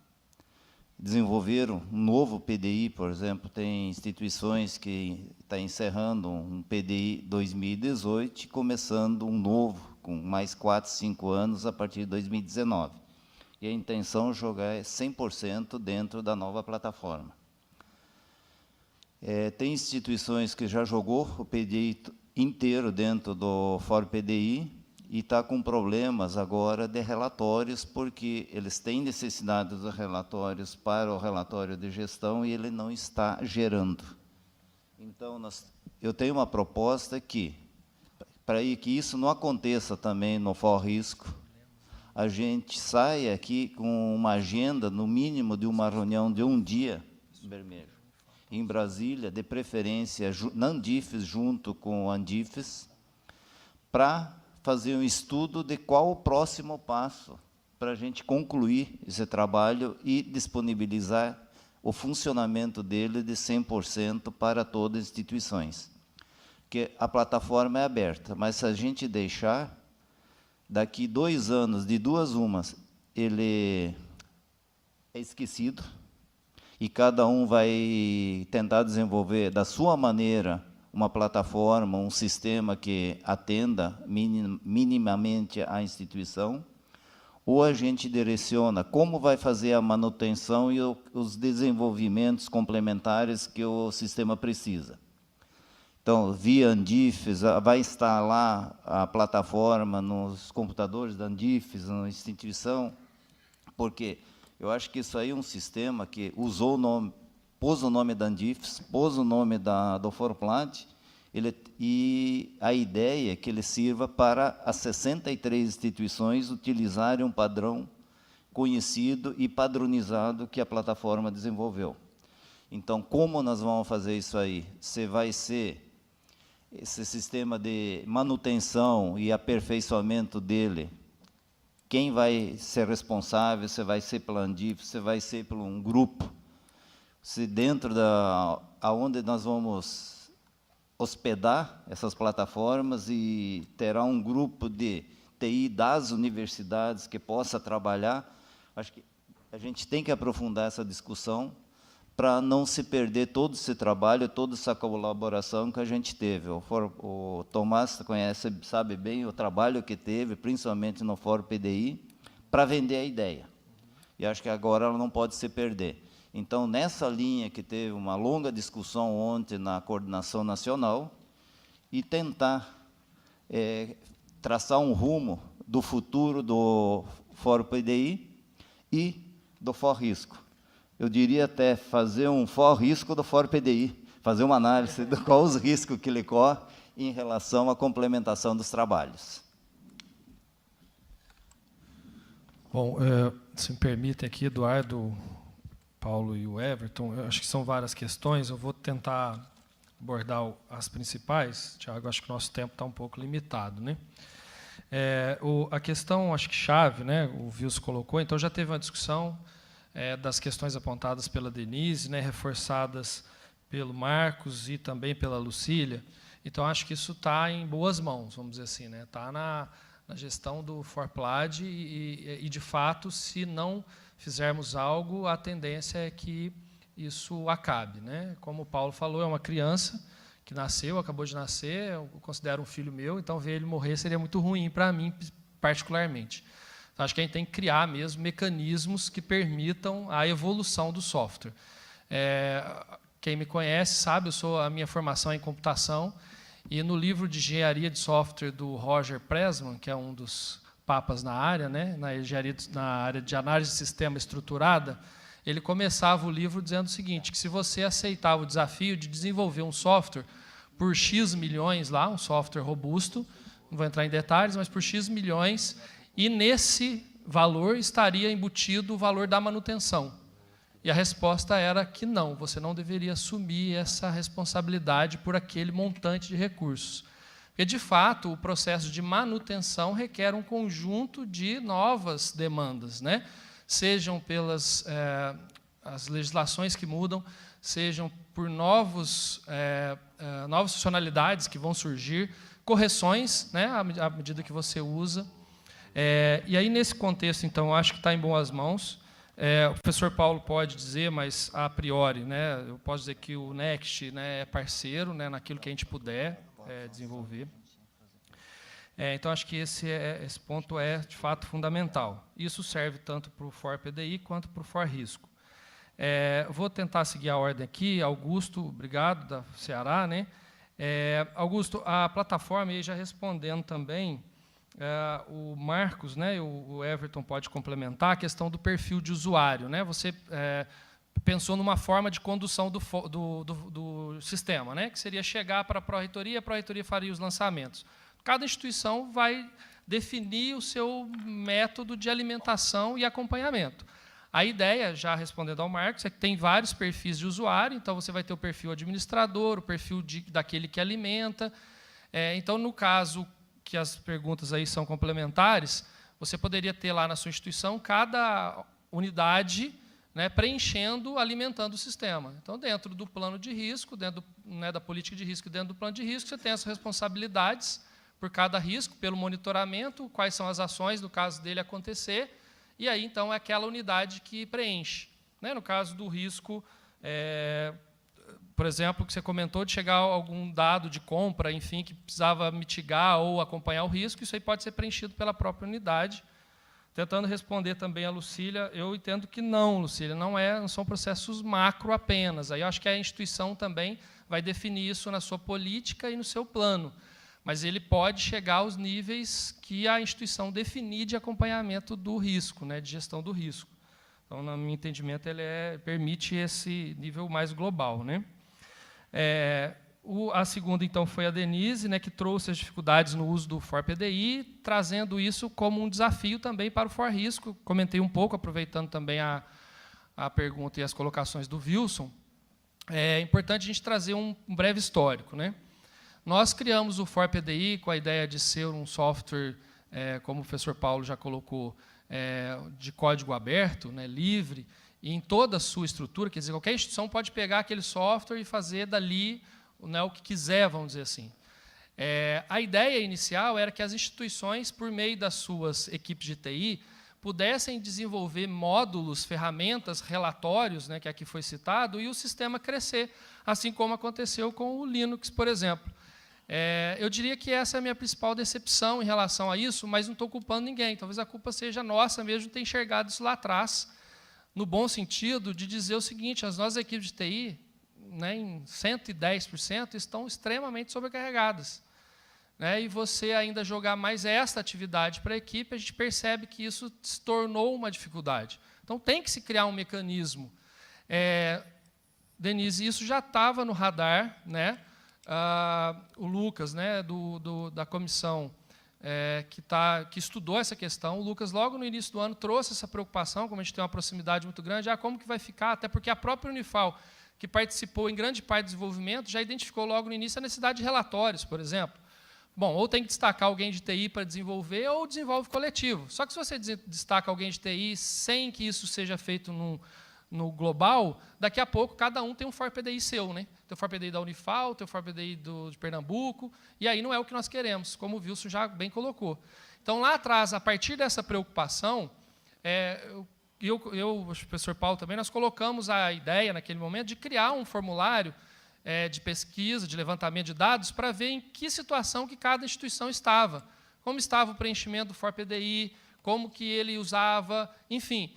desenvolveram um novo PDI, por exemplo, tem instituições que estão encerrando um PDI 2018 e começando um novo, com mais 4, 5 anos, a partir de 2019. E a intenção é jogar 100% dentro da nova plataforma. Tem instituições que já jogou o PDI inteiro dentro do Fórum PDI e está com problemas agora de relatórios, porque eles têm necessidade dos relatórios para o relatório de gestão e ele não está gerando. Então, eu tenho uma proposta que, para que isso não aconteça também no FOR-Risco, a gente saia aqui com uma agenda, no mínimo, de uma reunião de um dia, Vermelho, em Brasília, de preferência na Andifes, junto com o Andifes, para fazer um estudo de qual o próximo passo para a gente concluir esse trabalho e disponibilizar o funcionamento dele de 100% para todas as instituições. Porque a plataforma é aberta, mas se a gente deixar, daqui 2 anos, de duas umas, ele é esquecido, e cada um vai tentar desenvolver da sua maneira uma plataforma, um sistema que atenda minimamente a instituição, ou a gente direciona como vai fazer a manutenção e os desenvolvimentos complementares que o sistema precisa. Então, via Andifes, vai instalar a plataforma nos computadores da Andifes, na instituição, porque eu acho que isso aí é um sistema que usou o nome, pôs o nome da Andifes, pôs o nome do Forplat, e a ideia é que ele sirva para as 63 instituições utilizarem um padrão conhecido e padronizado que a plataforma desenvolveu. Então, como nós vamos fazer isso aí? Você vai ser esse sistema de manutenção e aperfeiçoamento dele. Quem vai ser responsável? Você vai ser pela Andifes, você vai ser por um grupo. Se dentro aonde nós vamos hospedar essas plataformas e terá um grupo de TI das universidades que possa trabalhar, acho que a gente tem que aprofundar essa discussão para não se perder todo esse trabalho, toda essa colaboração que a gente teve. O Tomás conhece, sabe bem o trabalho que teve, principalmente no Fórum PDI, para vender a ideia. E acho que agora ela não pode se perder. Então, nessa linha que teve uma longa discussão ontem na Coordenação Nacional, e tentar traçar um rumo do futuro do Fórum PDI e do FOR-Risco. Eu diria até fazer um FOR-Risco do Fórum PDI, fazer uma análise de quais os riscos que ele corre em relação à complementação dos trabalhos. Bom, se me permite aqui, Eduardo, Paulo e o Everton, eu acho que são várias questões, eu vou tentar abordar as principais. Tiago, acho que o nosso tempo está um pouco limitado, né? A questão, acho que chave, né, o Wilson colocou, então já teve uma discussão das questões apontadas pela Denise, né, reforçadas pelo Marcos e também pela Lucília. Então, acho que isso está em boas mãos, vamos dizer assim, né? Está na gestão do FORPLAD e, de fato, se não fizermos algo, a tendência é que isso acabe, né? Como o Paulo falou, é uma criança que nasceu, acabou de nascer, eu considero um filho meu, então ver ele morrer seria muito ruim para mim, particularmente. Então, acho que a gente tem que criar mesmo mecanismos que permitam a evolução do software. Quem me conhece sabe, a minha formação é em computação, e no livro de engenharia de software do Roger Pressman, que é um dos papas na área, né, na área de análise de sistema estruturada, ele começava o livro dizendo o seguinte, que se você aceitava o desafio de desenvolver um software por X milhões, lá, um software robusto, não vou entrar em detalhes, mas por X milhões, e nesse valor estaria embutido o valor da manutenção. E a resposta era que não, você não deveria assumir essa responsabilidade por aquele montante de recursos. Porque, de fato, o processo de manutenção requer um conjunto de novas demandas, né? Sejam pelas as legislações que mudam, sejam por novas funcionalidades que vão surgir, correções, né, à medida que você usa. E aí, nesse contexto, então, acho que está em boas mãos. O professor Paulo pode dizer, mas a priori, né, eu posso dizer que o Next, né, é parceiro, né, naquilo que a gente puder desenvolver. Então, acho que esse ponto é, de fato, fundamental. Isso serve tanto para o FOR-PDI quanto para o FOR-Risco. Vou tentar seguir a ordem aqui. Augusto, obrigado, da Ceará, né? Augusto, a plataforma, e já respondendo também, o Marcos, né, o Everton pode complementar a questão do perfil de usuário, né? Você pensou numa forma de condução do sistema, né, que seria chegar para a Pró-Reitoria faria os lançamentos. Cada instituição vai definir o seu método de alimentação e acompanhamento. A ideia, já respondendo ao Marcos, é que tem vários perfis de usuário, então você vai ter o perfil administrador, o perfil daquele que alimenta. Então, no caso que as perguntas aí são complementares, você poderia ter lá na sua instituição cada unidade, né, preenchendo, alimentando o sistema. Então, dentro do plano de risco, dentro da política de risco e dentro do plano de risco, você tem essas responsabilidades por cada risco, pelo monitoramento, quais são as ações no caso dele acontecer, e aí, então, é aquela unidade que preenche. Né? No caso do risco, por exemplo, que você comentou, de chegar a algum dado de compra, enfim, que precisava mitigar ou acompanhar o risco, isso aí pode ser preenchido pela própria unidade. Tentando responder também a Lucília, eu entendo que não, Lucília, não são processos macro apenas. Aí eu acho que a instituição também vai definir isso na sua política e no seu plano. Mas ele pode chegar aos níveis que a instituição definir de acompanhamento do risco, né, de gestão do risco. Então, no meu entendimento, ele permite esse nível mais global, né? A segunda, então, foi a Denise, né, que trouxe as dificuldades no uso do FOR-PDI, trazendo isso como um desafio também para o FOR-Risco. Comentei um pouco, aproveitando também a pergunta e as colocações do Wilson. É importante a gente trazer um breve histórico, né? Nós criamos o FOR-PDI com a ideia de ser um software, como o professor Paulo já colocou, de código aberto, né, livre, e em toda a sua estrutura, quer dizer, qualquer instituição pode pegar aquele software e fazer dali, né, o que quiser, vamos dizer assim. A ideia inicial era que as instituições, por meio das suas equipes de TI, pudessem desenvolver módulos, ferramentas, relatórios, né, que aqui foi citado, e o sistema crescer, assim como aconteceu com o Linux, por exemplo. Eu diria que essa é a minha principal decepção em relação a isso, mas não estou culpando ninguém. Talvez a culpa seja nossa mesmo de ter enxergado isso lá atrás, no bom sentido de dizer o seguinte, as nossas equipes de TI, né, em 110%, estão extremamente sobrecarregadas. Né, e você ainda jogar mais esta atividade para a equipe, a gente percebe que isso se tornou uma dificuldade. Então, tem que se criar um mecanismo. Denise, isso já estava no radar, né? O Lucas, né, da comissão que estudou essa questão. O Lucas, logo no início do ano, trouxe essa preocupação, como a gente tem uma proximidade muito grande, como que vai ficar, até porque a própria Unifal, que participou em grande parte do desenvolvimento, já identificou logo no início a necessidade de relatórios, por exemplo. Bom, ou tem que destacar alguém de TI para desenvolver, ou desenvolve coletivo. Só que se você destaca alguém de TI sem que isso seja feito no global, daqui a pouco cada um tem um ForPDI seu, né? Tem o ForPDI da Unifal, tem o ForPDI de Pernambuco, e aí não é o que nós queremos, como o Wilson já bem colocou. Então, lá atrás, a partir dessa preocupação, o professor Paulo também, nós colocamos a ideia, naquele momento, de criar um formulário de pesquisa, de levantamento de dados, para ver em que situação que cada instituição estava, como estava o preenchimento do ForPDI, como que ele usava, enfim.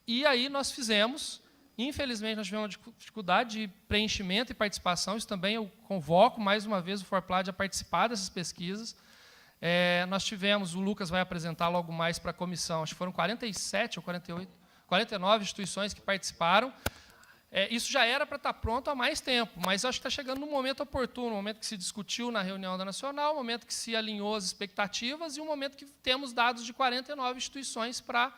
E aí nós fizemos, infelizmente nós tivemos uma dificuldade de preenchimento e participação, isso também eu convoco mais uma vez o ForPlad a participar dessas pesquisas. Nós tivemos, o Lucas vai apresentar logo mais para a comissão, acho que foram 47 ou 48, 49 instituições que participaram. Isso já era para estar pronto há mais tempo, mas acho que está chegando no momento oportuno, no momento que se discutiu na reunião da Nacional, no momento que se alinhou as expectativas e no momento que temos dados de 49 instituições para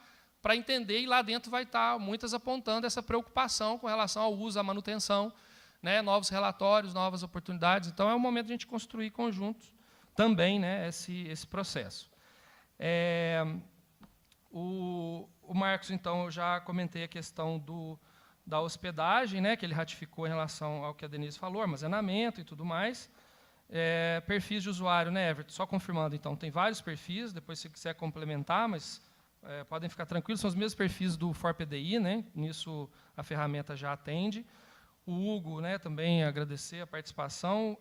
entender, e lá dentro vai estar muitas apontando essa preocupação com relação ao uso, à manutenção, né, novos relatórios, novas oportunidades. Então, é o momento de a gente construir conjuntos também, né, esse processo. O Marcos, então, eu já comentei a questão da hospedagem, né, que ele ratificou em relação ao que a Denise falou, armazenamento e tudo mais. Perfis de usuário, né, Everton? Só confirmando, então, tem vários perfis, depois se quiser complementar, mas podem ficar tranquilos, são os mesmos perfis do ForPDI, né, nisso a ferramenta já atende. O Hugo, né, também agradecer a participação.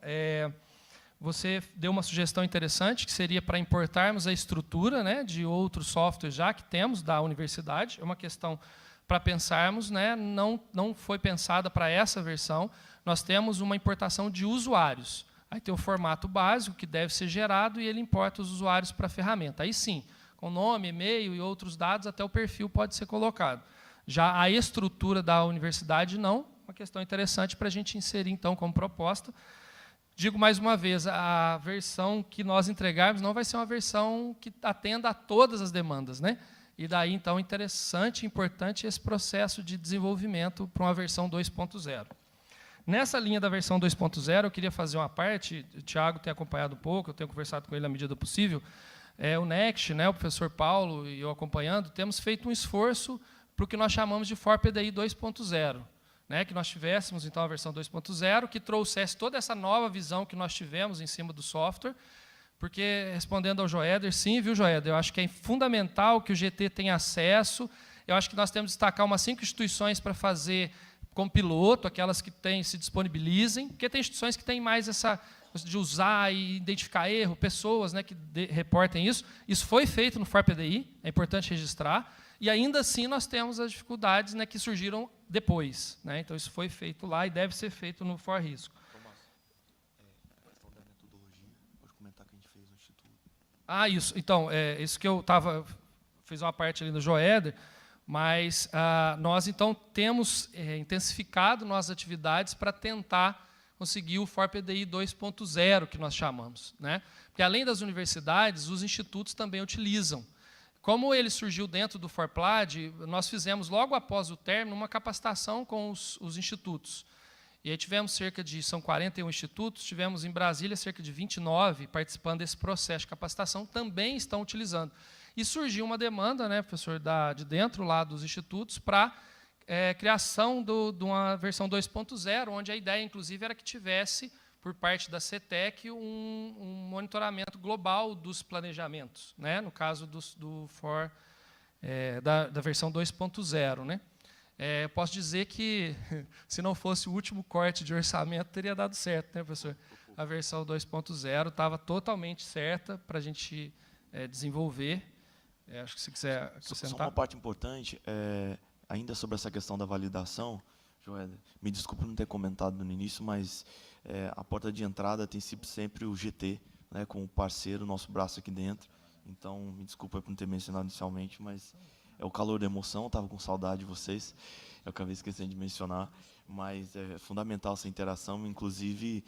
Você deu uma sugestão interessante, que seria para importarmos a estrutura, né, de outros softwares já que temos da universidade. É uma questão para pensarmos, né, não foi pensada para essa versão. Nós temos uma importação de usuários. Aí tem o formato básico, que deve ser gerado, e ele importa os usuários para a ferramenta. Aí sim, com nome, e-mail e outros dados, até o perfil pode ser colocado. Já a estrutura da universidade, não. Uma questão interessante para a gente inserir, então, como proposta. Digo mais uma vez, a versão que nós entregarmos não vai ser uma versão que atenda a todas as demandas, né? E daí, então, interessante e importante esse processo de desenvolvimento para uma versão 2.0. Nessa linha da versão 2.0, eu queria fazer uma parte, o Thiago tem acompanhado um pouco, eu tenho conversado com ele na medida do possível, o Next, né, o professor Paulo e eu acompanhando, temos feito um esforço para o que nós chamamos de ForPDI 2.0, né, que nós tivéssemos, então, a versão 2.0, que trouxesse toda essa nova visão que nós tivemos em cima do software, porque, respondendo ao Joéder, sim, viu, Joéder, eu acho que é fundamental que o GT tenha acesso, eu acho que nós temos que destacar umas 5 instituições para fazer como piloto, aquelas que se disponibilizem, porque tem instituições que têm mais essa de usar e identificar erro, pessoas, né, que reportem isso. Isso foi feito no ForPDI, é importante registrar, e ainda assim nós temos as dificuldades, né, que surgiram depois, né? Então, isso foi feito lá e deve ser feito no ForRisco. Isso. Então, isso que eu estava... Fiz uma parte ali no Joéder, mas nós, então, temos intensificado nossas atividades para tentar conseguir o ForPDI 2.0, que nós chamamos, né? Porque, além das universidades, os institutos também utilizam. Como ele surgiu dentro do ForPlad, nós fizemos, logo após o término, uma capacitação com os institutos. E aí tivemos são 41 institutos, tivemos em Brasília cerca de 29 participando desse processo de capacitação, também estão utilizando. E surgiu uma demanda, né, professor, de dentro lá dos institutos, para criação de uma versão 2.0, onde a ideia, inclusive, era que tivesse, por parte da CETEC, um monitoramento global dos planejamentos, né, no caso da versão 2.0. Né. Eu posso dizer que, se não fosse o último corte de orçamento, teria dado certo, né, professor? A versão 2.0 estava totalmente certa para a gente desenvolver. Acho que se quiser acrescentar. Só uma parte importante, ainda sobre essa questão da validação, Joéder, me desculpe não ter comentado no início, mas a porta de entrada tem sido sempre o GT, né, como parceiro, nosso braço aqui dentro. Então, me desculpa por não ter mencionado inicialmente, mas é o calor da emoção, estava com saudade de vocês, eu acabei esquecendo de mencionar, mas é fundamental essa interação, inclusive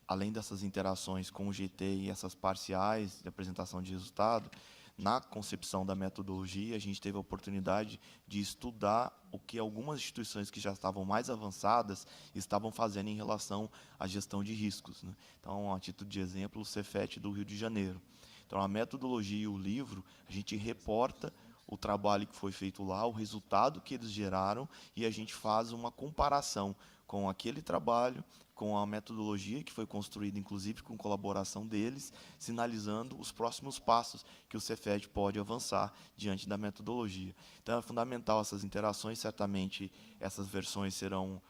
além dessas interações com o GT e essas parciais de apresentação de resultado, na concepção da metodologia, a gente teve a oportunidade de estudar o que algumas instituições que já estavam mais avançadas estavam fazendo em relação à gestão de riscos, né? Então, a título de exemplo, o Cefet do Rio de Janeiro. Então, a metodologia e o livro, a gente reporta o trabalho que foi feito lá, o resultado que eles geraram, e a gente faz uma comparação com aquele trabalho, com a metodologia que foi construída, inclusive com colaboração deles, sinalizando os próximos passos que o Cefet pode avançar diante da metodologia. Então, é fundamental essas interações, certamente essas versões serão,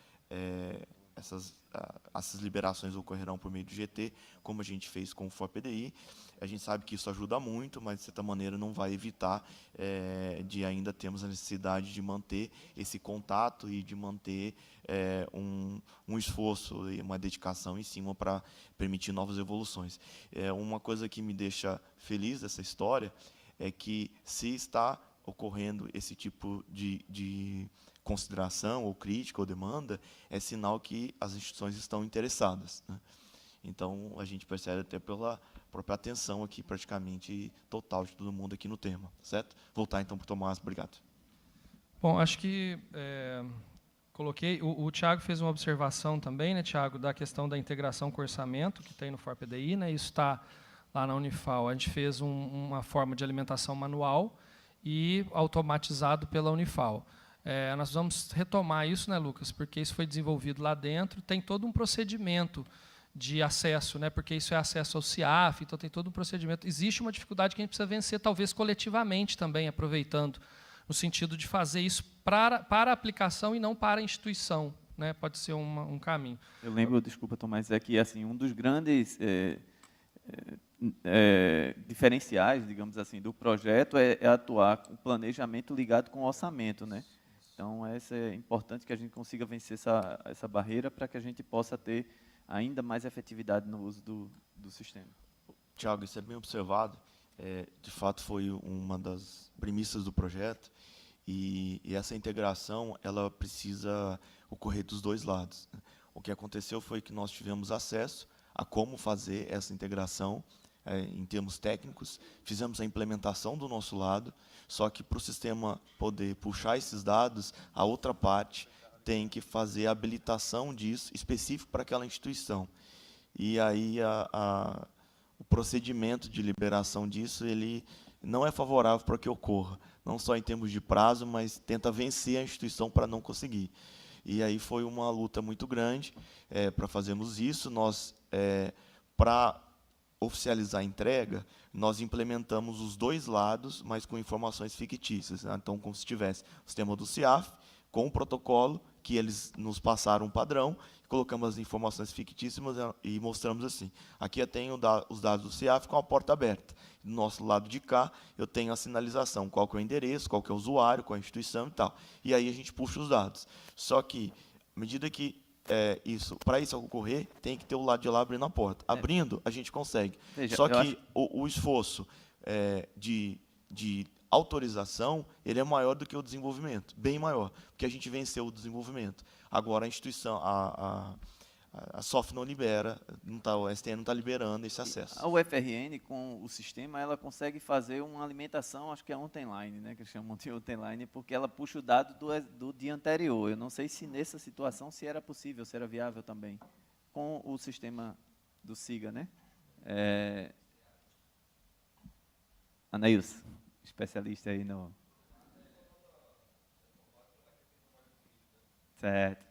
essas liberações ocorrerão por meio do GT, como a gente fez com o FORPDI. A gente sabe que isso ajuda muito, mas, de certa maneira, não vai evitar de ainda termos a necessidade de manter esse contato e de manter um esforço e uma dedicação em cima para permitir novas evoluções. Uma coisa que me deixa feliz dessa história é que, se está ocorrendo esse tipo de consideração, ou crítica, ou demanda, é sinal que as instituições estão interessadas, né? Então, a gente percebe até pela própria atenção aqui, praticamente total de todo mundo aqui no tema, certo? Voltar então para o Tomás, obrigado. Bom, acho que coloquei, o Thiago fez uma observação também, né, Thiago, da questão da integração com orçamento, que tem no FORPDI, né, isso está lá na Unifal. A gente fez uma forma de alimentação manual e automatizado pela Unifal. Nós vamos retomar isso, né, Lucas, porque isso foi desenvolvido lá dentro, tem todo um procedimento de acesso, né, porque isso é acesso ao CIAF, então tem todo um procedimento. Existe uma dificuldade que a gente precisa vencer, talvez coletivamente também, aproveitando, no sentido de fazer isso para a aplicação e não para a instituição, né, pode ser um caminho. Eu lembro, desculpa, Tomás, é que assim, um dos grandes diferenciais, digamos assim, do projeto é atuar com planejamento ligado com orçamento, né? Então, é importante que a gente consiga vencer essa barreira para que a gente possa ter ainda mais efetividade no uso do sistema. Tiago, isso é bem observado. De fato, foi uma das premissas do projeto, e essa integração ela precisa ocorrer dos dois lados, né? O que aconteceu foi que nós tivemos acesso a como fazer essa integração em termos técnicos, fizemos a implementação do nosso lado, só que para o sistema poder puxar esses dados, a outra parte tem que fazer a habilitação disso, específico para aquela instituição. E aí o procedimento de liberação disso ele não é favorável para que ocorra, não só em termos de prazo, mas tenta vencer a instituição para não conseguir. E aí foi uma luta muito grande para fazermos isso. Nós, para oficializar a entrega, nós implementamos os dois lados, mas com informações fictícias, né? Então, como se tivesse o sistema do CIAF, com o protocolo, que eles nos passaram um padrão, colocamos as informações fictícias e mostramos assim. Aqui eu tenho os dados do CIAF com a porta aberta. Do nosso lado de cá, eu tenho a sinalização, qual que é o endereço, qual que é o usuário, qual é a instituição e tal. E aí a gente puxa os dados. Só que, à medida que para isso ocorrer, tem que ter o lado de lá abrindo a porta. Abrindo, a gente consegue. Veja, só que o esforço de autorização, ele é maior do que o desenvolvimento, bem maior, porque a gente venceu o desenvolvimento. Agora a instituição, a SOF não libera, o STN não está liberando esse acesso. A UFRN, com o sistema, ela consegue fazer uma alimentação, acho que é on-line, né, que eles chamam de on-line, porque ela puxa o dado do dia anterior. Eu não sei se nessa situação se era possível, se era viável também, com o sistema do SIGA, né? Anaílson, especialista aí no... Certo.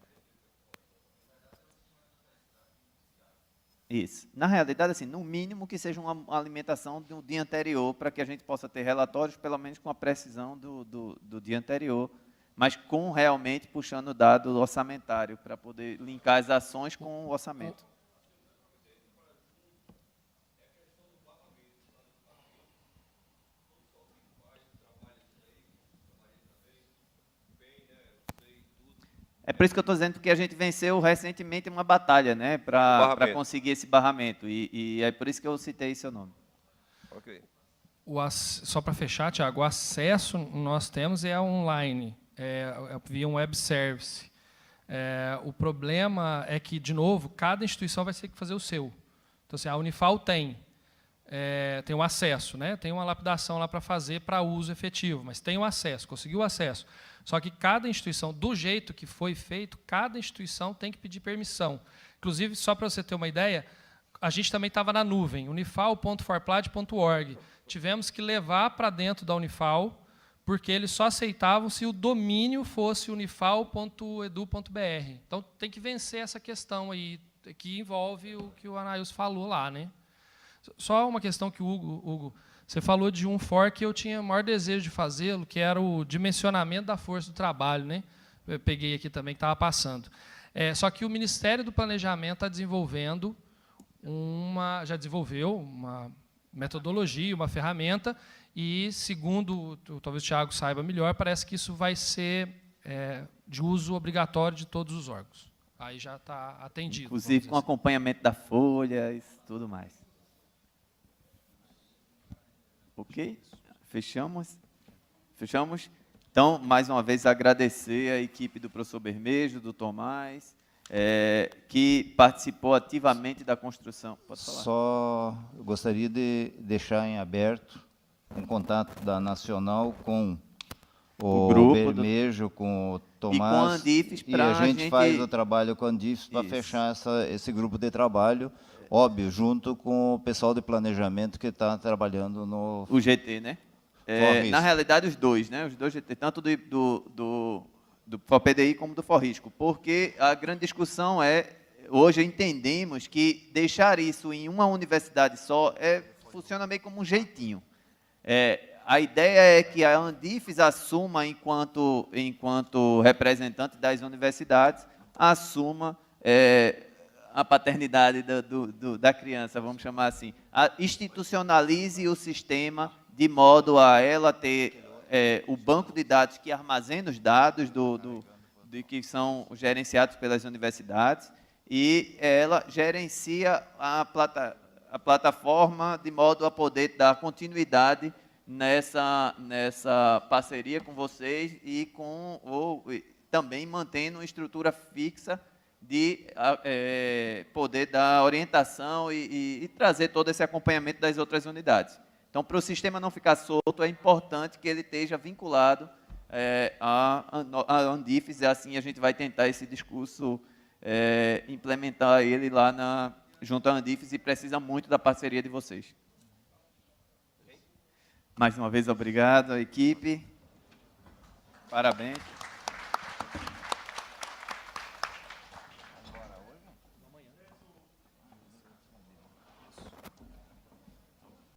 Isso. Na realidade, assim, no mínimo que seja uma alimentação do dia anterior, para que a gente possa ter relatórios, pelo menos com a precisão do dia anterior, mas com realmente puxando o dado orçamentário, para poder linkar as ações com o orçamento. É por isso que eu estou dizendo, porque a gente venceu recentemente uma batalha, né, para conseguir esse barramento. E é por isso que eu citei seu nome. Ok. Só para fechar, Thiago, o acesso nós temos é online, via um web service. O problema é que, de novo, cada instituição vai ter que fazer o seu. Então, assim, a Unifal tem o acesso, né? Tem uma lapidação lá para fazer para uso efetivo, mas tem o acesso, conseguiu o acesso. Só que cada instituição, do jeito que foi feito, cada instituição tem que pedir permissão. Inclusive, só para você ter uma ideia, a gente também estava na nuvem, unifal.forplat.org. Tivemos que levar para dentro da Unifal, porque eles só aceitavam se o domínio fosse unifal.edu.br. Então, tem que vencer essa questão aí, que envolve o que o Anailson falou lá, né? Só uma questão que o Hugo, você falou de um fork que eu tinha o maior desejo de fazê-lo, que era o dimensionamento da força do trabalho, né? Eu peguei aqui também, que estava passando. Só que o Ministério do Planejamento está desenvolvendo já desenvolveu uma metodologia, uma ferramenta, e, segundo, talvez o Thiago saiba melhor, parece que isso vai ser de uso obrigatório de todos os órgãos. Aí já está atendido. Inclusive com acompanhamento da folha e tudo mais. Ok? Fechamos? Fechamos? Então, mais uma vez, agradecer a equipe do professor Bermejo, do Tomás, que participou ativamente da construção. Pode falar. Só eu gostaria de deixar em aberto um contato da Nacional com o grupo Bermejo, com o Tomás, e com a Andifes, e a gente faz o trabalho com a Andifes para fechar esse grupo de trabalho, óbvio, junto com o pessoal de planejamento que está trabalhando no... O GT, né? Na realidade, os dois, né? Os dois GT, tanto do FOPDI como do Forrisco, porque a grande discussão hoje entendemos que deixar isso em uma universidade só funciona meio como um jeitinho. A ideia é que a Andifes assuma, enquanto representante das universidades, assuma a paternidade da criança, vamos chamar assim. Institucionalize o sistema de modo a ela ter o banco de dados que armazena os dados que são gerenciados pelas universidades, e ela gerencia a plataforma de modo a poder dar continuidade nessa parceria com vocês e também mantendo uma estrutura fixa de poder dar orientação e trazer todo esse acompanhamento das outras unidades. Então, para o sistema não ficar solto, é importante que ele esteja vinculado à Andifes, e assim a gente vai tentar esse discurso, implementar ele lá junto à Andifes, e precisa muito da parceria de vocês. Mais uma vez, obrigado, equipe. Parabéns.